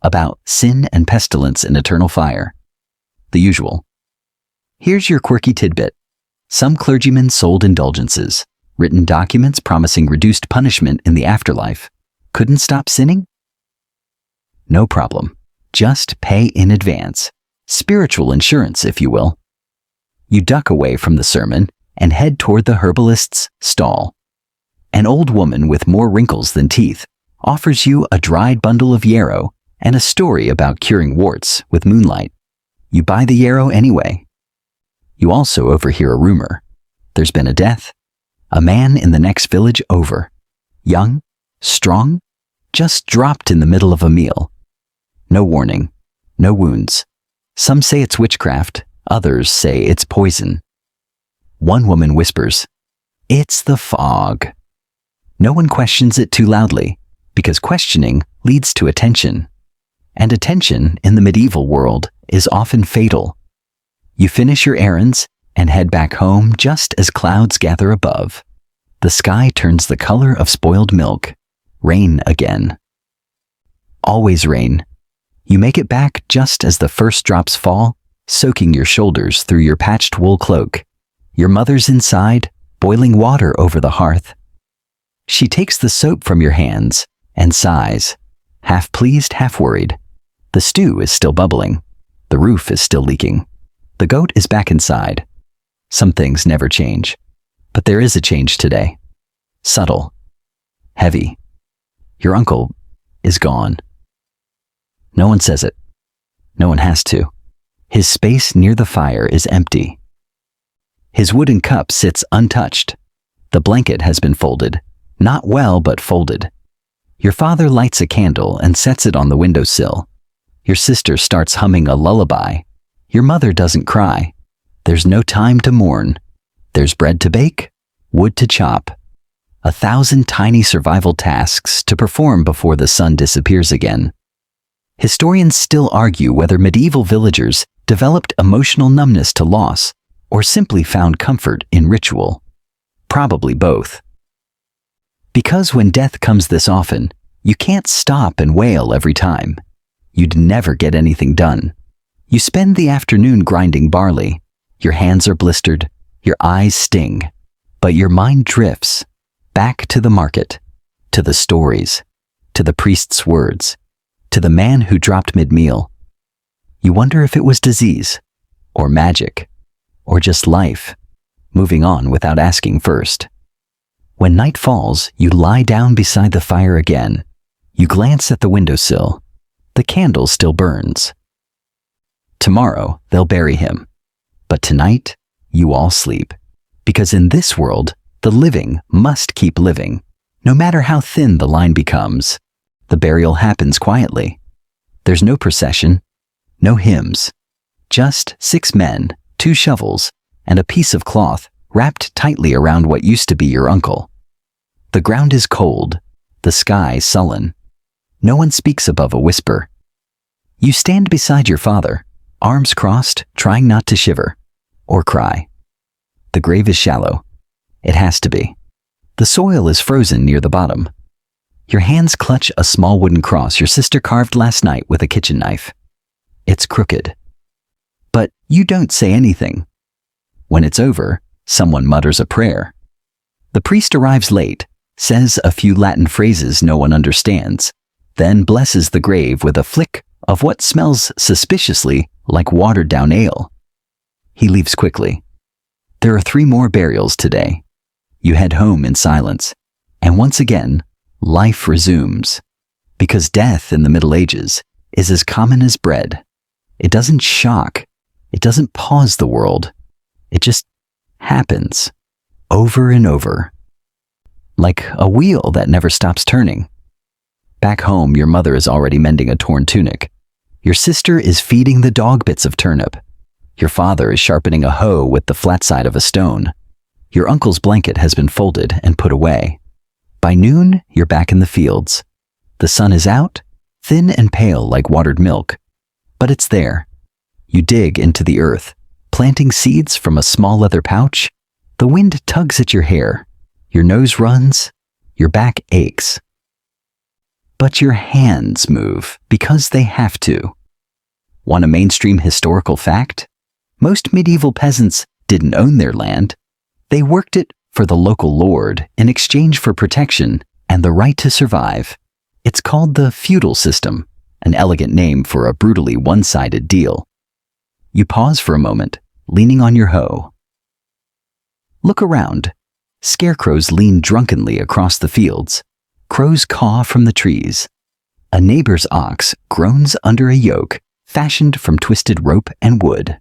about sin and pestilence and eternal fire. The usual. Here's your quirky tidbit. Some clergymen sold indulgences, written documents promising reduced punishment in the afterlife. Couldn't stop sinning? No problem. Just pay in advance. Spiritual insurance, if you will. You duck away from the sermon and head toward the herbalist's stall. An old woman with more wrinkles than teeth offers you a dried bundle of yarrow and a story about curing warts with moonlight. You buy the yarrow anyway. You also overhear a rumor. There's been a death. A man in the next village over. Young, strong, just dropped in the middle of a meal. No warning, no wounds. Some say it's witchcraft, others say it's poison. One woman whispers, "It's the fog." No one questions it too loudly, because questioning leads to attention. And attention in the medieval world is often fatal. You finish your errands and head back home just as clouds gather above. The sky turns the color of spoiled milk. Rain again. Always rain. You make it back just as the first drops fall, soaking your shoulders through your patched wool cloak. Your mother's inside, boiling water over the hearth. She takes the soap from your hands and sighs, half pleased, half worried. The stew is still bubbling. The roof is still leaking. The goat is back inside. Some things never change, but there is a change today. Subtle. Heavy. Your uncle is gone. No one says it. No one has to. His space near the fire is empty. His wooden cup sits untouched. The blanket has been folded. Not well, but folded. Your father lights a candle and sets it on the windowsill. Your sister starts humming a lullaby. Your mother doesn't cry. There's no time to mourn. There's bread to bake, wood to chop, 1,000 tiny survival tasks to perform before the sun disappears again. Historians still argue whether medieval villagers developed emotional numbness to loss or simply found comfort in ritual. Probably both. Because when death comes this often, you can't stop and wail every time. You'd never get anything done. You spend the afternoon grinding barley. Your hands are blistered, your eyes sting, but your mind drifts back to the market, to the stories, to the priest's words, to the man who dropped mid-meal. You wonder if it was disease, or magic, or just life, moving on without asking first. When night falls, you lie down beside the fire again. You glance at the windowsill. The candle still burns. Tomorrow, they'll bury him. But tonight, you all sleep. Because in this world, the living must keep living, no matter how thin the line becomes. The burial happens quietly. There's no procession, no hymns. Just 6 men, 2 shovels, and a piece of cloth wrapped tightly around what used to be your uncle. The ground is cold, the sky sullen. No one speaks above a whisper. You stand beside your father, arms crossed, trying not to shiver or cry. The grave is shallow. It has to be. The soil is frozen near the bottom. Your hands clutch a small wooden cross your sister carved last night with a kitchen knife. It's crooked. But you don't say anything. When it's over, someone mutters a prayer. The priest arrives late, says a few Latin phrases no one understands, then blesses the grave with a flick of what smells suspiciously like watered-down ale. He leaves quickly. There are 3 more burials today. You head home in silence, and once again, life resumes. Because death in the Middle Ages is as common as bread. It doesn't shock. It doesn't pause the world. It just happens, over and over. Like a wheel that never stops turning. Back home, your mother is already mending a torn tunic. Your sister is feeding the dog bits of turnip. Your father is sharpening a hoe with the flat side of a stone. Your uncle's blanket has been folded and put away. By noon, you're back in the fields. The sun is out, thin and pale like watered milk. But it's there. You dig into the earth, planting seeds from a small leather pouch. The wind tugs at your hair. Your nose runs, your back aches. But your hands move because they have to. Want a mainstream historical fact? Most medieval peasants didn't own their land. They worked it for the local lord in exchange for protection and the right to survive. It's called the feudal system, an elegant name for a brutally one-sided deal. You pause for a moment, leaning on your hoe. Look around. Scarecrows lean drunkenly across the fields. Crows caw from the trees. A neighbor's ox groans under a yoke fashioned from twisted rope and wood.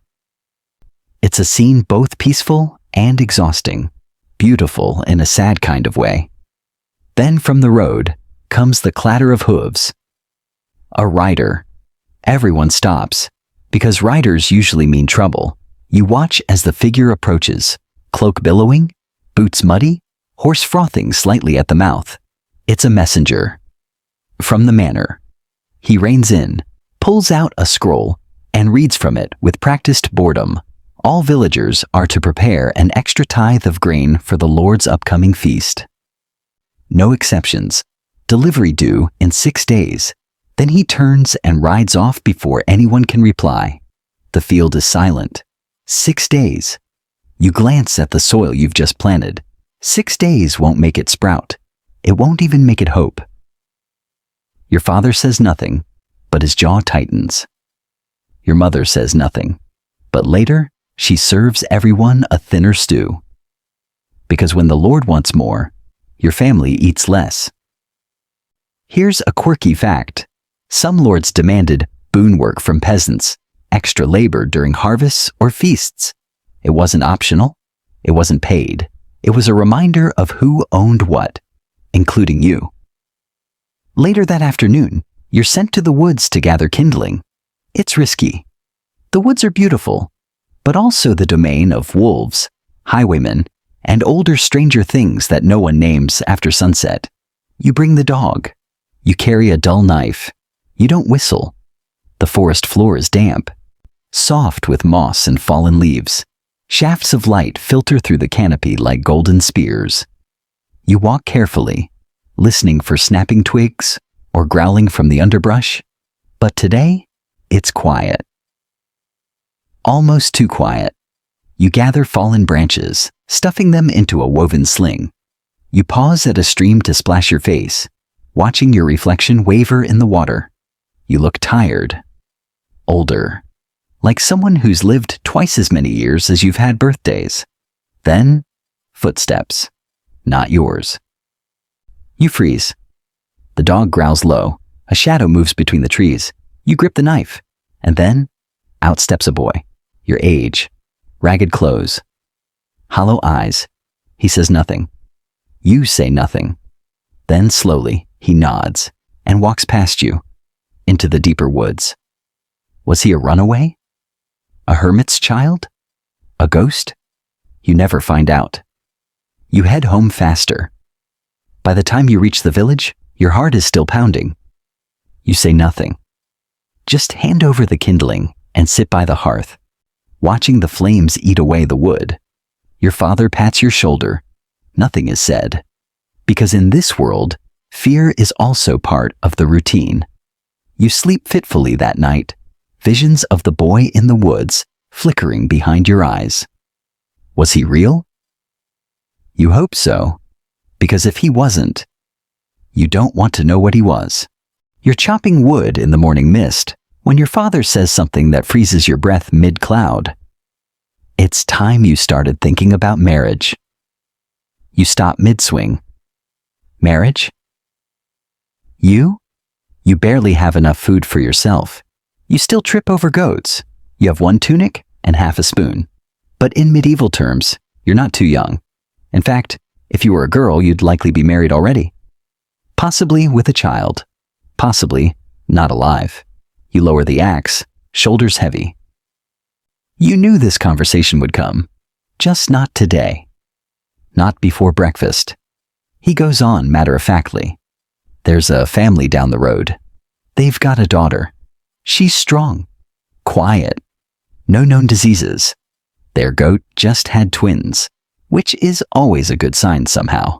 It's a scene both peaceful and exhausting, beautiful in a sad kind of way. Then from the road comes the clatter of hooves. A rider. Everyone stops, because riders usually mean trouble. You watch as the figure approaches, cloak billowing, boots muddy, horse frothing slightly at the mouth. It's a messenger. From the manor. He reins in, pulls out a scroll, and reads from it with practiced boredom. All villagers are to prepare an extra tithe of grain for the Lord's upcoming feast. No exceptions. Delivery due in 6 days. Then he turns and rides off before anyone can reply. The field is silent. 6 days. You glance at the soil you've just planted. 6 days won't make it sprout. It won't even make it hope. Your father says nothing, but his jaw tightens. Your mother says nothing, but later she serves everyone a thinner stew. Because when the Lord wants more, your family eats less. Here's a quirky fact. Some lords demanded boon work from peasants, extra labor during harvests or feasts. It wasn't optional. It wasn't paid. It was a reminder of who owned what, including you. Later that afternoon, you're sent to the woods to gather kindling. It's risky. The woods are beautiful, but also the domain of wolves, highwaymen, and older stranger things that no one names after sunset. You bring the dog. You carry a dull knife. You don't whistle. The forest floor is damp, soft with moss and fallen leaves. Shafts of light filter through the canopy like golden spears. You walk carefully, listening for snapping twigs or growling from the underbrush. But today, it's quiet. Almost too quiet. You gather fallen branches, stuffing them into a woven sling. You pause at a stream to splash your face, watching your reflection waver in the water. You look tired, older, like someone who's lived twice as many years as you've had birthdays. Then, footsteps, not yours. You freeze. The dog growls low. A shadow moves between the trees. You grip the knife. And then, out steps a boy. Your age. Ragged clothes. Hollow eyes. He says nothing. You say nothing. Then slowly, he nods and walks past you into the deeper woods. Was he a runaway? A hermit's child? A ghost? You never find out. You head home faster. By the time you reach the village, your heart is still pounding. You say nothing. Just hand over the kindling and sit by the hearth, watching the flames eat away the wood. Your father pats your shoulder. Nothing is said. Because in this world, fear is also part of the routine. You sleep fitfully that night, visions of the boy in the woods flickering behind your eyes. Was he real? You hope so, because if he wasn't, you don't want to know what he was. You're chopping wood in the morning mist when your father says something that freezes your breath mid-cloud. It's time you started thinking about marriage. You stop mid-swing. Marriage? You barely have enough food for yourself. You still trip over goats. You have one tunic and half a spoon. But in medieval terms, you're not too young. In fact, if you were a girl, you'd likely be married already. Possibly with a child. Possibly not alive. You lower the axe, shoulders heavy. You knew this conversation would come, just not today. Not before breakfast. He goes on matter-of-factly. There's a family down the road. They've got a daughter. She's strong, quiet, no known diseases. Their goat just had twins. which is always a good sign somehow.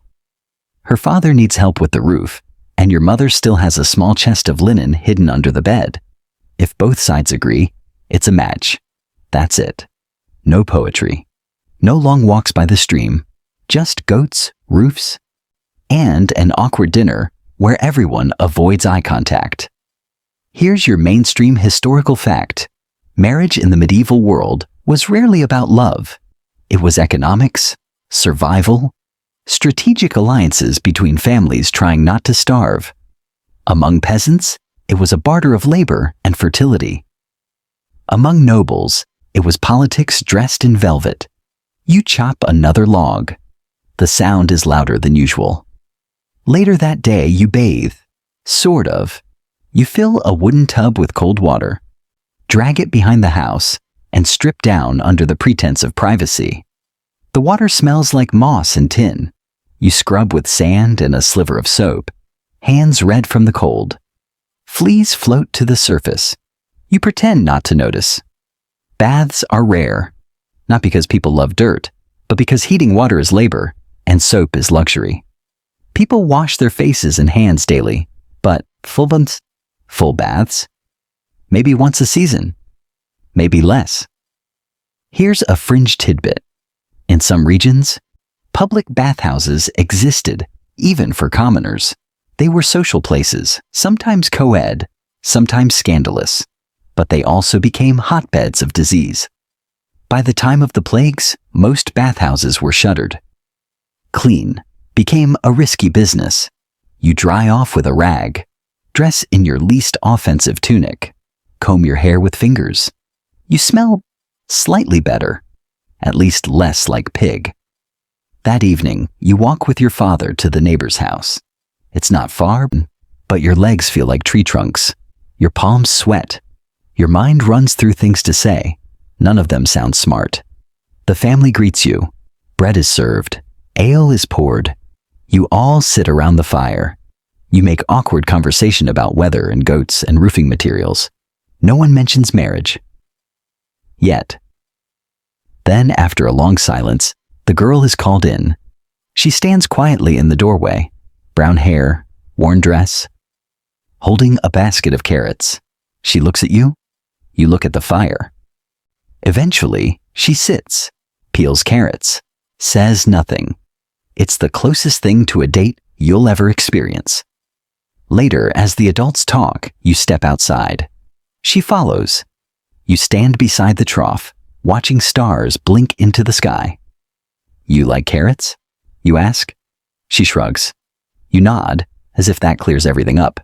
Her father needs help with the roof, and your mother still has a small chest of linen hidden under the bed. If both sides agree, it's a match. That's it. No poetry. No long walks by the stream. Just goats, roofs, and an awkward dinner where everyone avoids eye contact. Here's your mainstream historical fact. Marriage in the medieval world was rarely about love. It was economics, survival, strategic alliances between families trying not to starve. Among peasants, it was a barter of labor and fertility. Among nobles, it was politics dressed in velvet. You chop another log. The sound is louder than usual. Later that day, you bathe. Sort of. You fill a wooden tub with cold water, drag it behind the house, and strip down under the pretense of privacy. The water smells like moss and tin. You scrub with sand and a sliver of soap, hands red from the cold. Fleas float to the surface. You pretend not to notice. Baths are rare, not because people love dirt, but because heating water is labor and soap is luxury. People wash their faces and hands daily, but full baths? Maybe once a season, maybe less. Here's a fringe tidbit. In some regions, public bathhouses existed even for commoners. They were social places, sometimes co-ed, sometimes scandalous, but they also became hotbeds of disease. By the time of the plagues, most bathhouses were shuttered. Clean became a risky business. You dry off with a rag, dress in your least offensive tunic, comb your hair with fingers. You smell slightly better, at least less like pig. That evening, you walk with your father to the neighbor's house. It's not far, but your legs feel like tree trunks. Your palms sweat. Your mind runs through things to say. None of them sound smart. The family greets you. Bread is served. Ale is poured. You all sit around the fire. You make awkward conversation about weather and goats and roofing materials. No one mentions marriage. Yet. Then, after a long silence, the girl is called in. She stands quietly in the doorway, brown hair, worn dress, holding a basket of carrots. She looks at you. You look at the fire. Eventually, she sits, peels carrots, says nothing. It's the closest thing to a date you'll ever experience. Later, as the adults talk, you step outside. She follows. You stand beside the trough, watching stars blink into the sky. You like carrots? You ask. She shrugs. You nod, as if that clears everything up.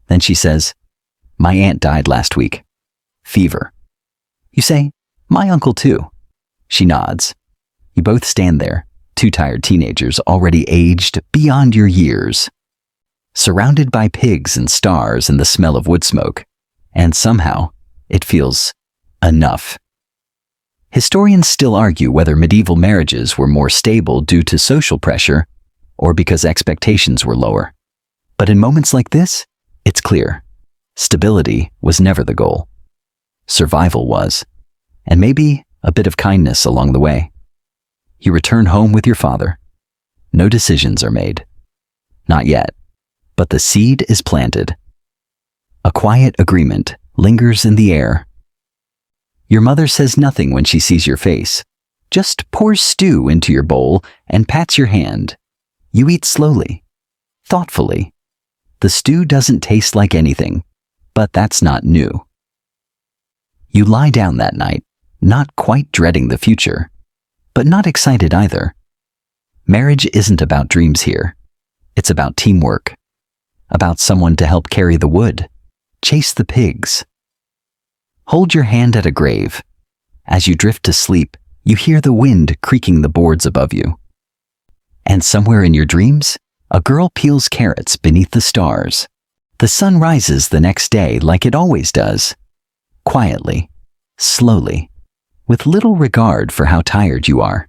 Then she says, "My aunt died last week. Fever." You say, "My uncle too." She nods. You both stand there, two tired teenagers already aged beyond your years, surrounded by pigs and stars and the smell of wood smoke, and somehow it feels enough. Historians still argue whether medieval marriages were more stable due to social pressure or because expectations were lower. But in moments like this, it's clear. Stability was never the goal. Survival was, and maybe a bit of kindness along the way. You return home with your father. No decisions are made. Not yet, but the seed is planted. A quiet agreement lingers in the air. Your mother says nothing when she sees your face, just pours stew into your bowl and pats your hand. You eat slowly, thoughtfully. The stew doesn't taste like anything, but that's not new. You lie down that night, not quite dreading the future, but not excited either. Marriage isn't about dreams here. It's about teamwork, about someone to help carry the wood, chase the pigs. Hold your hand at a grave. As you drift to sleep, you hear the wind creaking the boards above you. And somewhere in your dreams, a girl peels carrots beneath the stars. The sun rises the next day like it always does. Quietly, slowly, with little regard for how tired you are.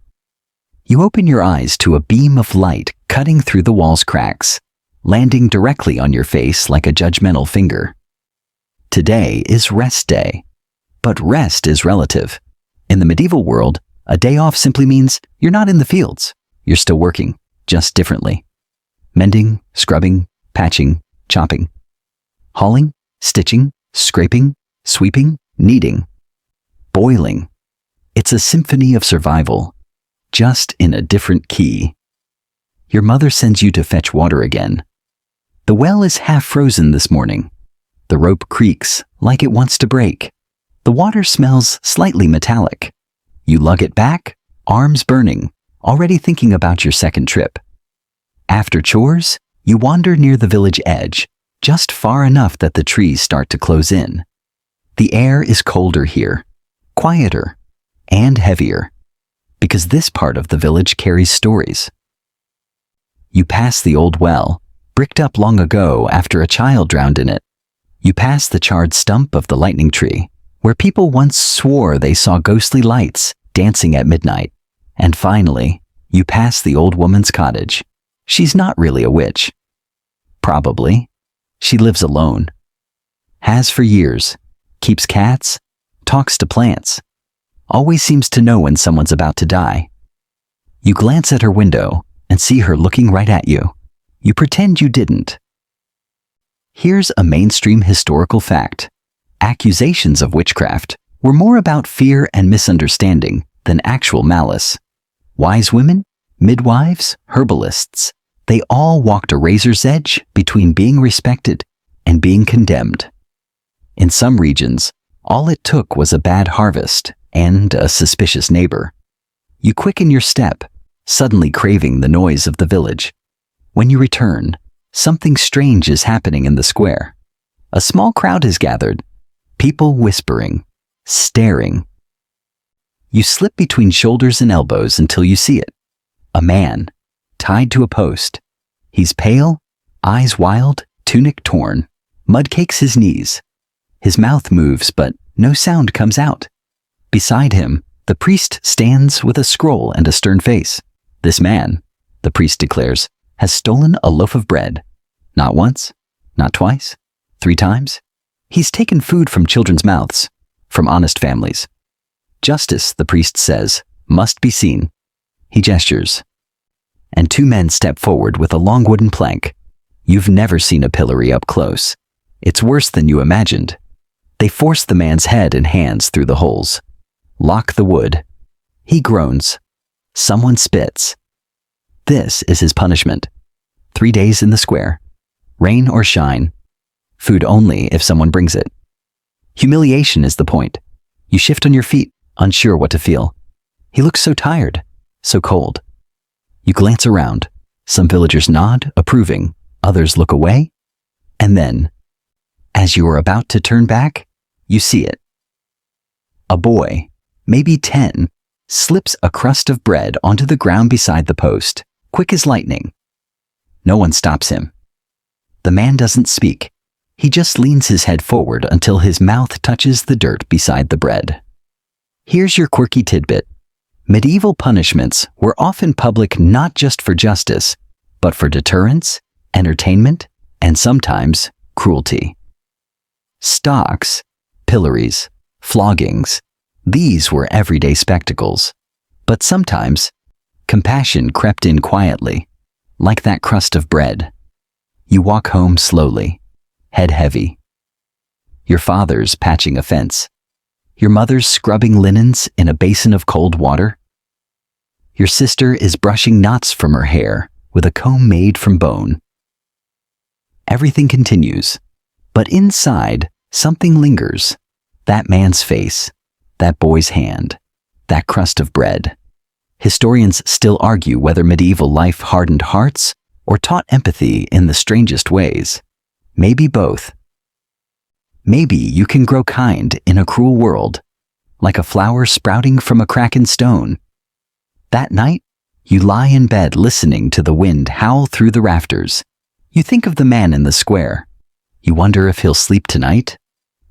You open your eyes to a beam of light cutting through the wall's cracks, landing directly on your face like a judgmental finger. Today is rest day, but rest is relative. In the medieval world, A day off simply means you're not in the fields. You're still working, just differently. Mending, scrubbing, patching, chopping. Hauling, stitching, scraping, sweeping, kneading. Boiling. It's a symphony of survival, just in a different key. Your mother sends you to fetch water again. The well is half frozen this morning. The rope creaks like it wants to break. The water smells slightly metallic. You lug it back, arms burning, already thinking about your second trip. After chores, you wander near the village edge, just far enough that the trees start to close in. The air is colder here, quieter, and heavier, because this part of the village carries stories. You pass the old well, bricked up long ago after a child drowned in it. You pass the charred stump of the lightning tree, where people once swore they saw ghostly lights dancing at midnight. And finally, you pass the old woman's cottage. She's not really a witch. Probably. She lives alone. Has for years. Keeps cats. Talks to plants. Always seems to know when someone's about to die. You glance at her window and see her looking right at you. You pretend you didn't. Here's a mainstream historical fact. Accusations of witchcraft were more about fear and misunderstanding than actual malice. Wise women, midwives, herbalists, they all walked a razor's edge between being respected and being condemned. In some regions, all it took was a bad harvest and a suspicious neighbor. You quicken your step, suddenly craving the noise of the village. When you return, something strange is happening in the square. A small crowd has gathered, people whispering, staring. You slip between shoulders and elbows until you see it. A man, tied to a post. He's pale, eyes wild, tunic torn. Mud cakes his knees. His mouth moves, but no sound comes out. Beside him, the priest stands with a scroll and a stern face. This man, the priest declares, has stolen a loaf of bread. Not once, not twice, 3 times. He's taken food from children's mouths, from honest families. Justice, the priest says, must be seen. He gestures. And 2 men step forward with a long wooden plank. You've never seen a pillory up close. It's worse than you imagined. They force the man's head and hands through the holes. Lock the wood. He groans. Someone spits. This is his punishment. 3 days in the square. Rain or shine. Food only if someone brings it. Humiliation is the point. You shift on your feet, unsure what to feel. He looks so tired, so cold. You glance around. Some villagers nod, approving. Others look away. And then, as you are about to turn back, you see it. A boy, maybe 10, slips a crust of bread onto the ground beside the post, quick as lightning. No one stops him. The man doesn't speak. He just leans his head forward until his mouth touches the dirt beside the bread. Here's your quirky tidbit. Medieval punishments were often public not just for justice, but for deterrence, entertainment, and sometimes cruelty. Stocks, pillories, floggings, these were everyday spectacles. But sometimes, compassion crept in quietly, like that crust of bread. You walk home slowly, head heavy. Your father's patching a fence. Your mother's scrubbing linens in a basin of cold water. Your sister is brushing knots from her hair with a comb made from bone. Everything continues, but inside, something lingers. That man's face, that boy's hand, that crust of bread. Historians still argue whether medieval life hardened hearts or taught empathy in the strangest ways. Maybe both. Maybe you can grow kind in a cruel world, like a flower sprouting from a crack in stone. That night, you lie in bed listening to the wind howl through the rafters. You think of the man in the square. You wonder if he'll sleep tonight.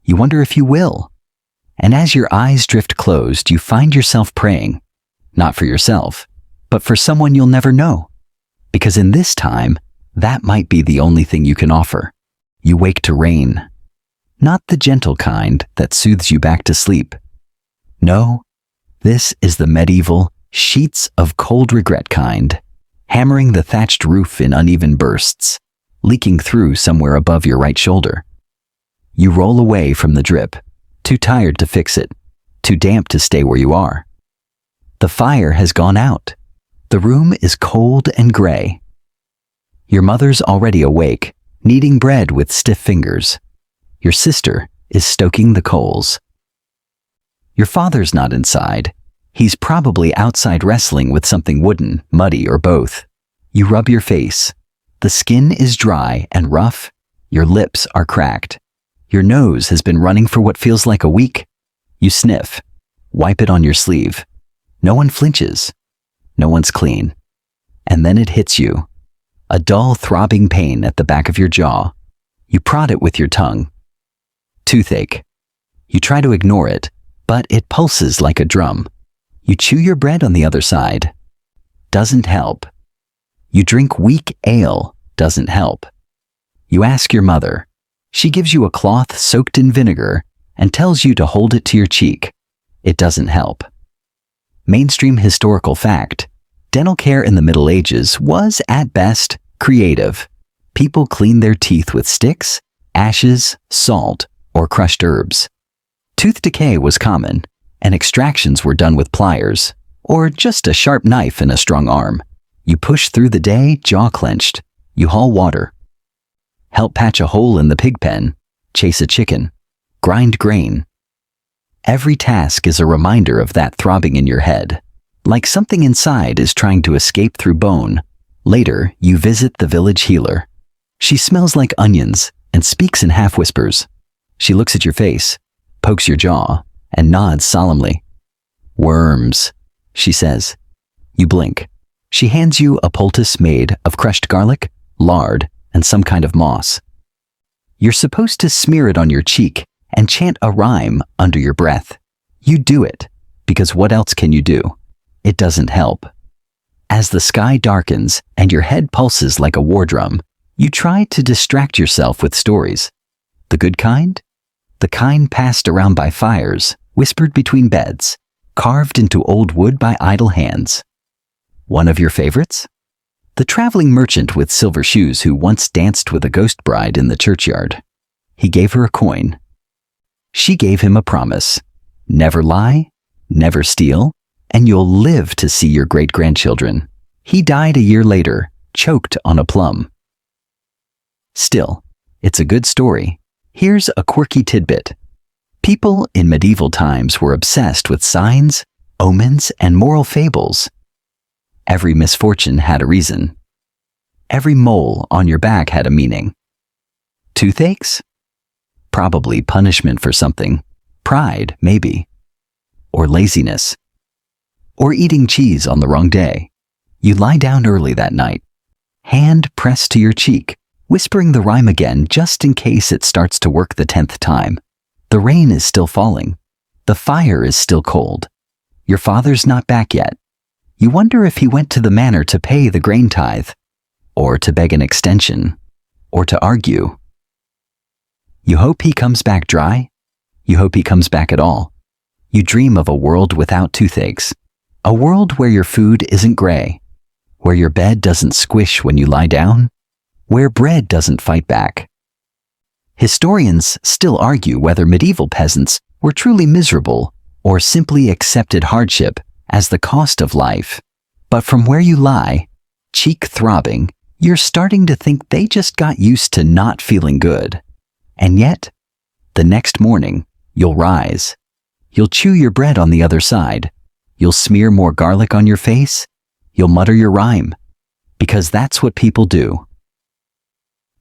You wonder if you will. And as your eyes drift closed, you find yourself praying, not for yourself, but for someone you'll never know. Because in this time, that might be the only thing you can offer. You wake to rain. Not the gentle kind that soothes you back to sleep. No, This is the medieval, sheets of cold regret kind, hammering the thatched roof in uneven bursts, leaking through somewhere above your right shoulder. You roll away from the drip, too tired to fix it, too damp to stay where you are. The fire has gone out. The room is cold and gray. Your mother's already awake, kneading bread with stiff fingers. Your sister is stoking the coals. Your father's not inside. He's probably outside wrestling with something wooden, muddy, or both. You rub your face. The skin is dry and rough. Your lips are cracked. Your nose has been running for what feels like a week. You sniff. Wipe it on your sleeve. No one flinches. No one's clean. And then it hits you. A dull, throbbing pain at the back of your jaw. You prod it with your tongue. Toothache. You try to ignore it, but it pulses like a drum. You chew your bread on the other side. Doesn't help. You drink weak ale. Doesn't help. You ask your mother. She gives you a cloth soaked in vinegar and tells you to hold it to your cheek. It doesn't help. Mainstream historical fact: dental care in the Middle Ages was, at best, creative. People cleaned their teeth with sticks, ashes, salt, or crushed herbs. Tooth decay was common, and extractions were done with pliers, or just a sharp knife and a strong arm. You push through the day, jaw clenched. You haul water. Help patch a hole in the pig pen. Chase a chicken. Grind grain. Every task is a reminder of that throbbing in your head, like something inside is trying to escape through bone. Later, you visit the village healer. She smells like onions and speaks in half whispers. She looks at your face, pokes your jaw, and nods solemnly. "Worms," she says. You blink. She hands you a poultice made of crushed garlic, lard, and some kind of moss. You're supposed to smear it on your cheek and chant a rhyme under your breath. You do it, because what else can you do? It doesn't help. As the sky darkens and your head pulses like a war drum, you try to distract yourself with stories. The good kind? The kind passed around by fires, whispered between beds, carved into old wood by idle hands. One of your favorites? The traveling merchant with silver shoes who once danced with a ghost bride in the churchyard. He gave her a coin. She gave him a promise. Never lie, never steal, and you'll live to see your great-grandchildren. He died a year later, choked on a plum. Still, it's a good story. Here's a quirky tidbit. People in medieval times were obsessed with signs, omens, and moral fables. Every misfortune had a reason. Every mole on your back had a meaning. Toothaches? Probably punishment for something. Pride, maybe. Or laziness. Or eating cheese on the wrong day. You lie down early that night, hand pressed to your cheek, whispering the rhyme again just in case it starts to work the 10th time. The rain is still falling. The fire is still cold. Your father's not back yet. You wonder if he went to the manor to pay the grain tithe, or to beg an extension, or to argue. You hope he comes back dry. You hope he comes back at all. You dream of a world without toothaches, a world where your food isn't gray, where your bed doesn't squish when you lie down, where bread doesn't fight back. Historians still argue whether medieval peasants were truly miserable or simply accepted hardship as the cost of life. But from where you lie, cheek throbbing, you're starting to think they just got used to not feeling good. And yet, the next morning, you'll rise. You'll chew your bread on the other side. You'll smear more garlic on your face. You'll mutter your rhyme. Because that's what people do.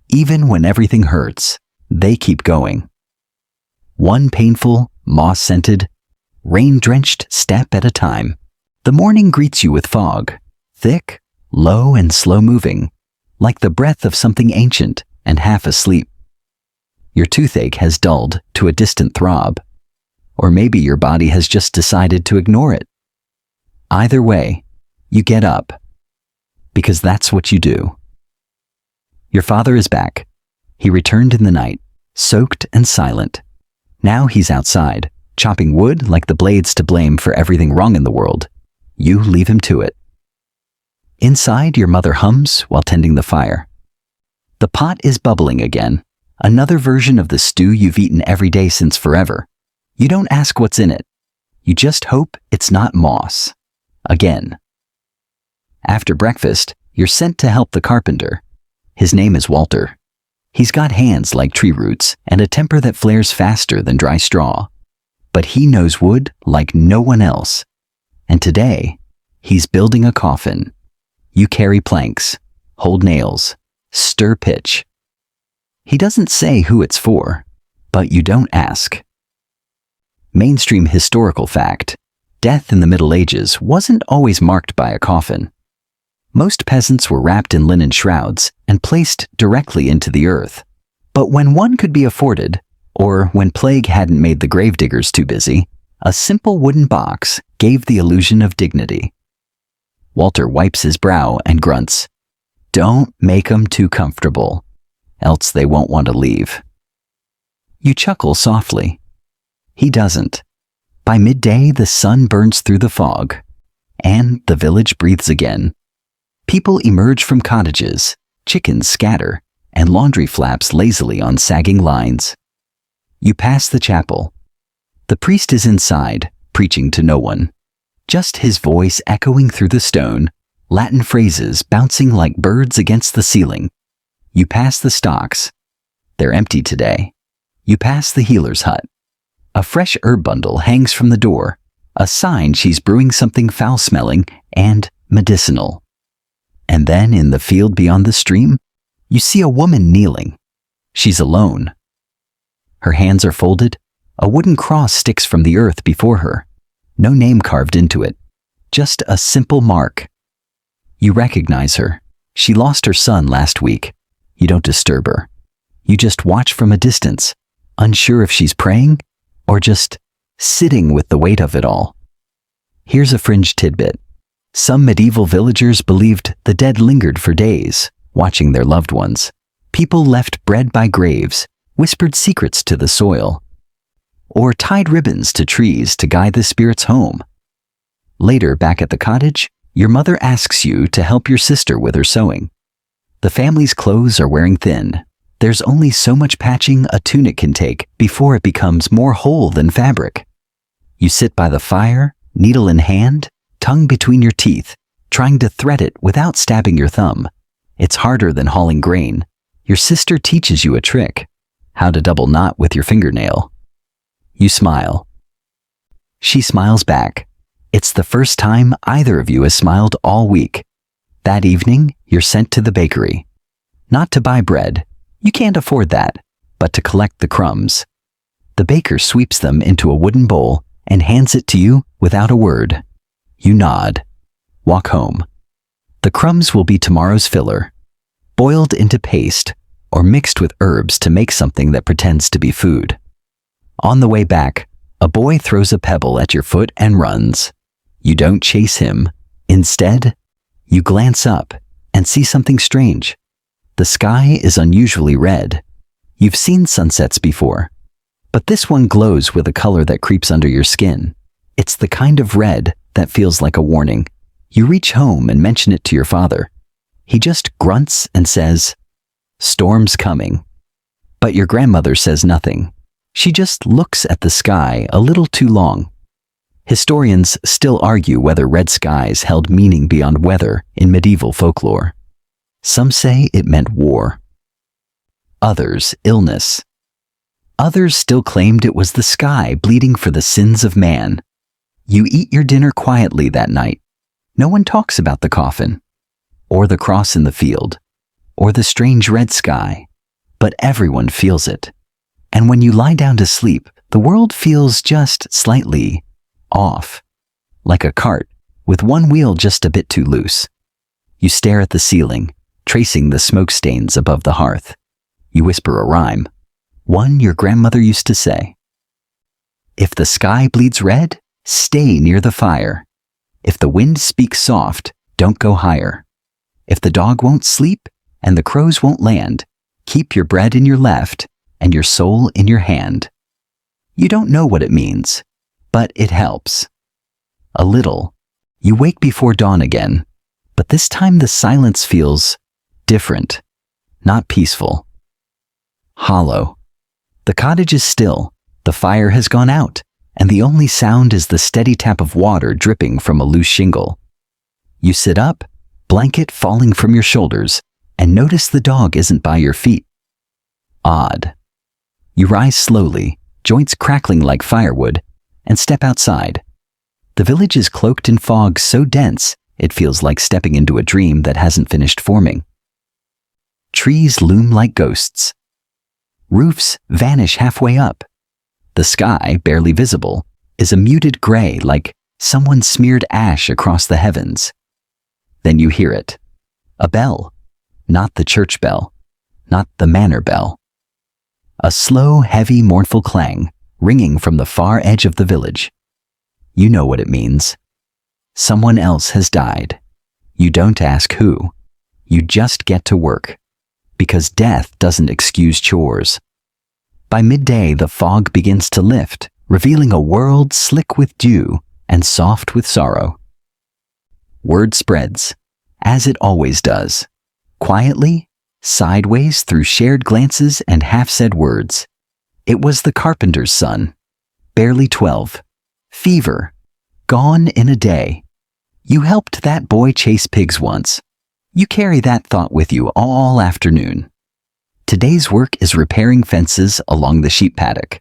Even when everything hurts, they keep going. One painful, moss-scented, rain-drenched step at a time. The morning greets you with fog, thick, low, and slow-moving, like the breath of something ancient and half asleep. Your toothache has dulled to a distant throb, or maybe your body has just decided to ignore it. Either way, you get up, because that's what you do. Your father is back. He returned in the night, soaked and silent. Now he's outside, chopping wood like the blades to blame for everything wrong in the world. You leave him to it. Inside, your mother hums while tending the fire. The pot is bubbling again, another version of the stew you've eaten every day since forever. You don't ask what's in it. You just hope it's not moss. Again. After breakfast, you're sent to help the carpenter. His name is Walter. He's got hands like tree roots and a temper that flares faster than dry straw. But he knows wood like no one else. And today, he's building a coffin. You carry planks, hold nails, stir pitch. He doesn't say who it's for, but you don't ask. Mainstream historical fact: death in the Middle Ages wasn't always marked by a coffin. Most peasants were wrapped in linen shrouds and placed directly into the earth. But when one could be afforded, or when plague hadn't made the gravediggers too busy, a simple wooden box gave the illusion of dignity. Walter wipes his brow and grunts. Don't make 'em too comfortable, else they won't want to leave. You chuckle softly. He doesn't. By midday, the sun burns through the fog, and the village breathes again. People emerge from cottages, chickens scatter, and laundry flaps lazily on sagging lines. You pass the chapel. The priest is inside, preaching to no one. Just his voice echoing through the stone, Latin phrases bouncing like birds against the ceiling. You pass the stocks. They're empty today. You pass the healer's hut. A fresh herb bundle hangs from the door, a sign she's brewing something foul-smelling and medicinal. And then in the field beyond the stream, you see a woman kneeling. She's alone. Her hands are folded. A wooden cross sticks from the earth before her. No name carved into it. Just a simple mark. You recognize her. She lost her son last week. You don't disturb her. You just watch from a distance, unsure if she's praying or just sitting with the weight of it all. Here's a fringe tidbit. Some medieval villagers believed the dead lingered for days, watching their loved ones. People left bread by graves, whispered secrets to the soil, or tied ribbons to trees to guide the spirits home. Later, back at the cottage, your mother asks you to help your sister with her sewing. The family's clothes are wearing thin. There's only so much patching a tunic can take before it becomes more whole than fabric. You sit by the fire, needle in hand, tongue between your teeth, trying to thread it without stabbing your thumb. It's harder than hauling grain. Your sister teaches you a trick: how to double knot with your fingernail. You smile. She smiles back. It's the first time either of you has smiled all week. That evening, you're sent to the bakery. Not to buy bread. You can't afford that, but to collect the crumbs. The baker sweeps them into a wooden bowl and hands it to you without a word. You nod. Walk home. The crumbs will be tomorrow's filler, boiled into paste or mixed with herbs to make something that pretends to be food. On the way back, a boy throws a pebble at your foot and runs. You don't chase him. Instead, you glance up and see something strange. The sky is unusually red. You've seen sunsets before, but this one glows with a color that creeps under your skin. It's the kind of red that feels like a warning. You reach home and mention it to your father. He just grunts and says, "Storm's coming." But your grandmother says nothing. She just looks at the sky a little too long. Historians still argue whether red skies held meaning beyond weather in medieval folklore. Some say it meant war. Others, illness. Others still claimed it was the sky bleeding for the sins of man. You eat your dinner quietly that night. No one talks about the coffin, or the cross in the field, or the strange red sky, but everyone feels it. And when you lie down to sleep, the world feels just slightly off, like a cart with one wheel just a bit too loose. You stare at the ceiling, tracing the smoke stains above the hearth. You whisper a rhyme, one your grandmother used to say. If the sky bleeds red, stay near the fire. If the wind speaks soft, don't go higher. If the dog won't sleep and the crows won't land, keep your bread in your left and your soul in your hand. You don't know what it means, but it helps. A little. You wake before dawn again, but this time the silence feels different, not peaceful. Hollow. The cottage is still, the fire has gone out, and the only sound is the steady tap of water dripping from a loose shingle. You sit up, blanket falling from your shoulders, and notice the dog isn't by your feet. Odd. You rise slowly, joints crackling like firewood, and step outside. The village is cloaked in fog so dense it feels like stepping into a dream that hasn't finished forming. Trees loom like ghosts. Roofs vanish halfway up. The sky, barely visible, is a muted gray like someone smeared ash across the heavens. Then you hear it. A bell. Not the church bell. Not the manor bell. A slow, heavy, mournful clang, ringing from the far edge of the village. You know what it means. Someone else has died. You don't ask who. You just get to work. Because death doesn't excuse chores. By midday, the fog begins to lift, revealing a world slick with dew and soft with sorrow. Word spreads, as it always does, quietly, sideways through shared glances and half-said words. It was the carpenter's son, barely 12, fever, gone in a day. You helped that boy chase pigs once. You carry that thought with you all afternoon. Today's work is repairing fences along the sheep paddock.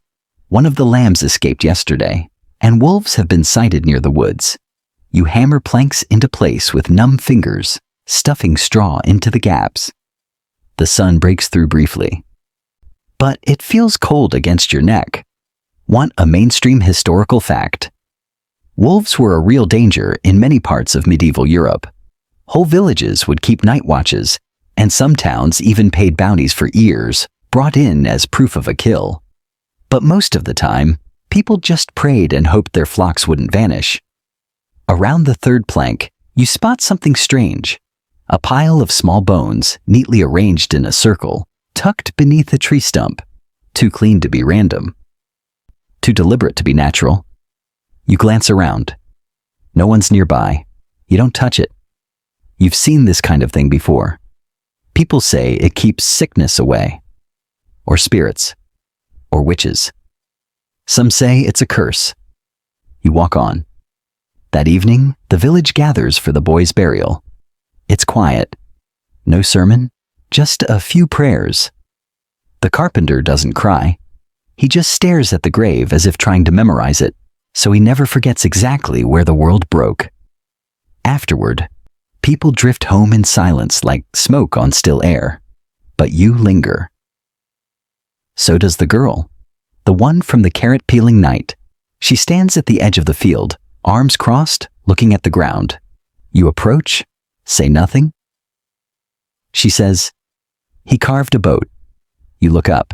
One of the lambs escaped yesterday, and wolves have been sighted near the woods. You hammer planks into place with numb fingers, stuffing straw into the gaps. The sun breaks through briefly. But it feels cold against your neck. Want a mainstream historical fact? Wolves were a real danger in many parts of medieval Europe. Whole villages would keep night watches, and some towns even paid bounties for ears, brought in as proof of a kill. But most of the time, people just prayed and hoped their flocks wouldn't vanish. Around the third plank, you spot something strange. A pile of small bones, neatly arranged in a circle, tucked beneath a tree stump. Too clean to be random. Too deliberate to be natural. You glance around. No one's nearby. You don't touch it. You've seen this kind of thing before. People say it keeps sickness away. Or spirits. Or witches. Some say it's a curse. You walk on. That evening, the village gathers for the boy's burial. It's quiet. No sermon, just a few prayers. The carpenter doesn't cry. He just stares at the grave as if trying to memorize it, so he never forgets exactly where the world broke. Afterward, people drift home in silence like smoke on still air, but you linger. So does the girl, the one from the carrot-peeling night. She stands at the edge of the field, arms crossed, looking at the ground. You approach, say nothing. She says, "He carved a boat." You look up.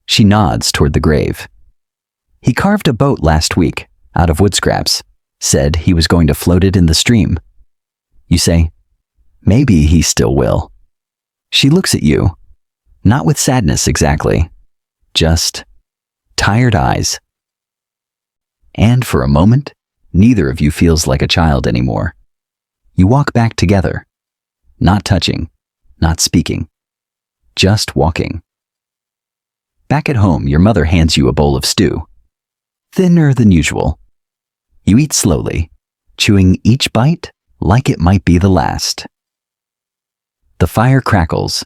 She nods toward the grave. "He carved a boat last week, out of wood scraps. Said he was going to float it in the stream." You say, "Maybe he still will." She looks at you, not with sadness exactly, just tired eyes. And for a moment, neither of you feels like a child anymore. You walk back together, not touching, not speaking, just walking. Back at home, your mother hands you a bowl of stew, thinner than usual. You eat slowly, chewing each bite like it might be the last. The fire crackles.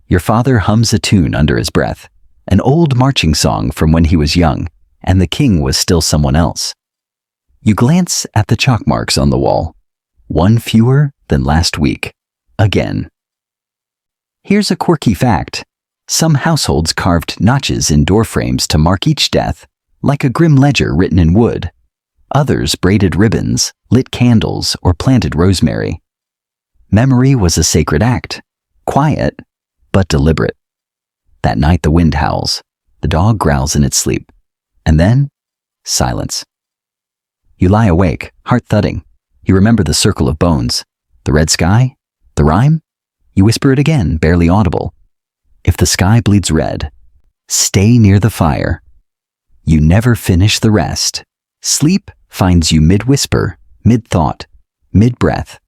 Your father hums a tune under his breath, an old marching song from when he was young, and the king was still someone else. You glance at the chalk marks on the wall, one fewer than last week, again. Here's a quirky fact. Some households carved notches in door frames to mark each death, like a grim ledger written in wood. Others braided ribbons, lit candles, or planted rosemary. Memory was a sacred act, quiet, but deliberate. That night the wind howls, the dog growls in its sleep, and then silence. You lie awake, heart thudding. You remember the circle of bones, the red sky, the rhyme. You whisper it again, barely audible. If the sky bleeds red, stay near the fire. You never finish the rest. Sleep finds you mid-whisper, mid-thought, mid-breath.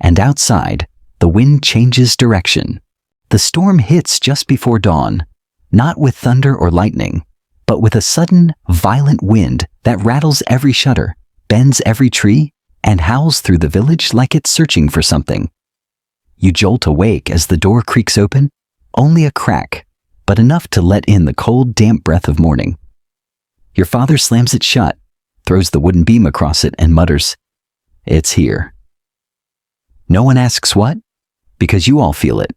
And outside, the wind changes direction. The storm hits just before dawn, not with thunder or lightning, but with a sudden, violent wind that rattles every shutter, bends every tree, and howls through the village like it's searching for something. You jolt awake as the door creaks open, only a crack, but enough to let in the cold, damp breath of morning. Your father slams it shut, throws the wooden beam across it, and mutters, "It's here." No one asks what, because you all feel it.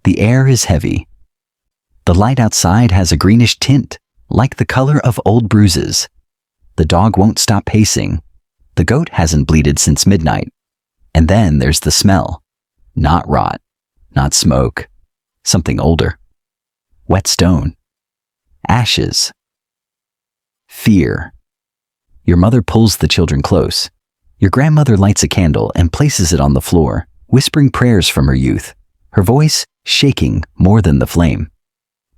The air is heavy. The light outside has a greenish tint, like the color of old bruises. The dog won't stop pacing. The goat hasn't bleated since midnight. And then there's the smell. Not rot, not smoke, something older. Wet stone. Ashes. Fear. Your mother pulls the children close. Your grandmother lights a candle and places it on the floor, whispering prayers from her youth, her voice shaking more than the flame.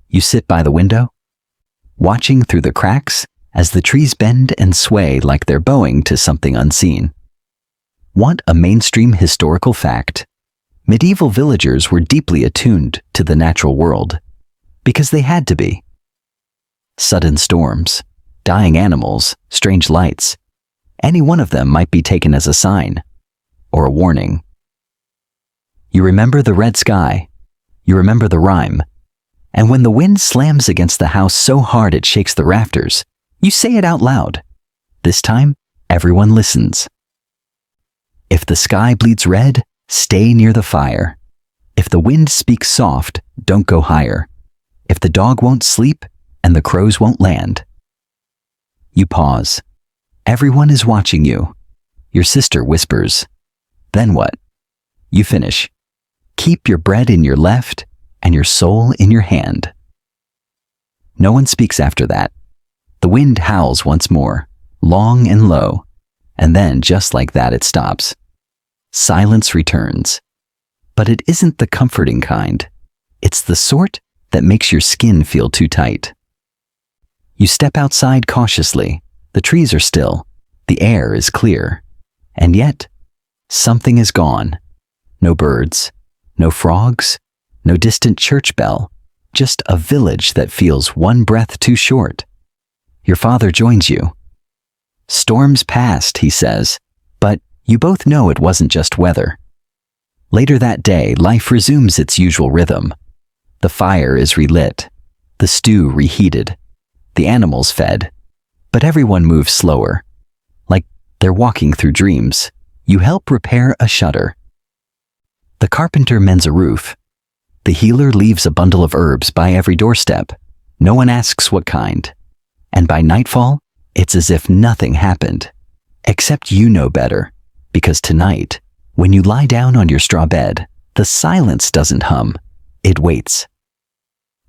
You sit by the window, watching through the cracks as the trees bend and sway like they're bowing to something unseen. Want a mainstream historical fact? Medieval villagers were deeply attuned to the natural world, because they had to be. Sudden storms, dying animals, strange lights, any one of them might be taken as a sign or a warning. You remember the red sky, you remember the rhyme, and when the wind slams against the house so hard it shakes the rafters, you say it out loud. This time, everyone listens. If the sky bleeds red, stay near the fire. If the wind speaks soft, don't go higher. If the dog won't sleep and the crows won't land. You pause. Everyone is watching you. Your sister whispers. Then what? You finish. Keep your bread in your left and your soul in your hand. No one speaks after that. The wind howls once more, long and low, and then just like that it stops. Silence returns. But it isn't the comforting kind. It's the sort that makes your skin feel too tight. You step outside cautiously. The trees are still. The air is clear. And yet, something is gone. No birds, no frogs, no distant church bell, just a village that feels one breath too short. Your father joins you. Storms passed, he says, but you both know it wasn't just weather. Later that day, life resumes its usual rhythm. The fire is relit, the stew reheated, the animals fed, but everyone moves slower. Like they're walking through dreams. You help repair a shutter. The carpenter mends a roof. The healer leaves a bundle of herbs by every doorstep. No one asks what kind. And by nightfall, it's as if nothing happened. Except you know better, because tonight, when you lie down on your straw bed, the silence doesn't hum, it waits.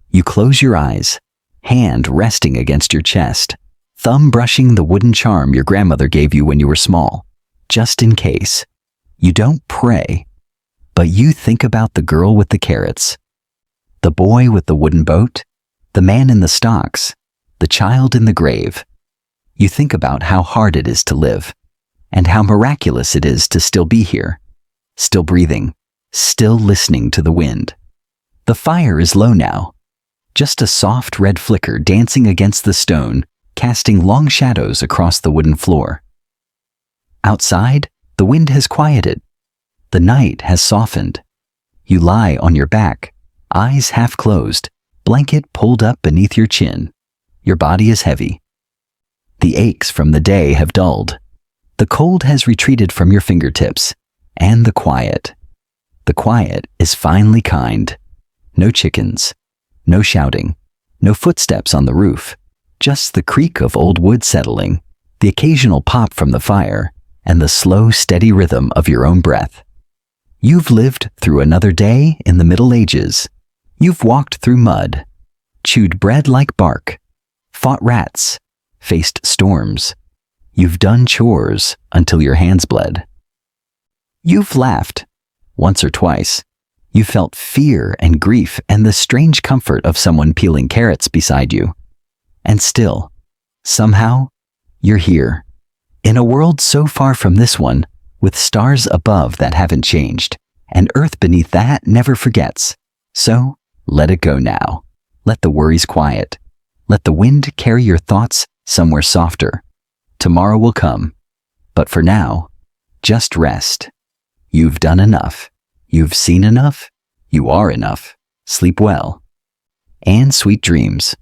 You close your eyes, hand resting against your chest, thumb brushing the wooden charm your grandmother gave you when you were small, just in case. You don't pray, but you think about the girl with the carrots, the boy with the wooden boat, the man in the stocks, the child in the grave. You think about how hard it is to live, and how miraculous it is to still be here, still breathing, still listening to the wind. The fire is low now, just a soft red flicker dancing against the stone, casting long shadows across the wooden floor. Outside, the wind has quieted. The night has softened. You lie on your back, eyes half closed, blanket pulled up beneath your chin. Your body is heavy. The aches from the day have dulled. The cold has retreated from your fingertips. And the quiet. The quiet is finally kind. No chickens. No shouting. No footsteps on the roof. Just the creak of old wood settling, the occasional pop from the fire, and the slow, steady rhythm of your own breath. You've lived through another day in the Middle Ages. You've walked through mud, chewed bread like bark, fought rats, faced storms. You've done chores until your hands bled. You've laughed, once or twice. You felt fear and grief and the strange comfort of someone peeling carrots beside you. And still, Somehow, you're here. In a world so far from this one, with stars above that haven't changed, and earth beneath that never forgets. So, let it go now. Let the worries quiet. Let the wind carry your thoughts somewhere softer. Tomorrow will come. But for now, just rest. You've done enough. You've seen enough. You are enough. Sleep well. And sweet dreams.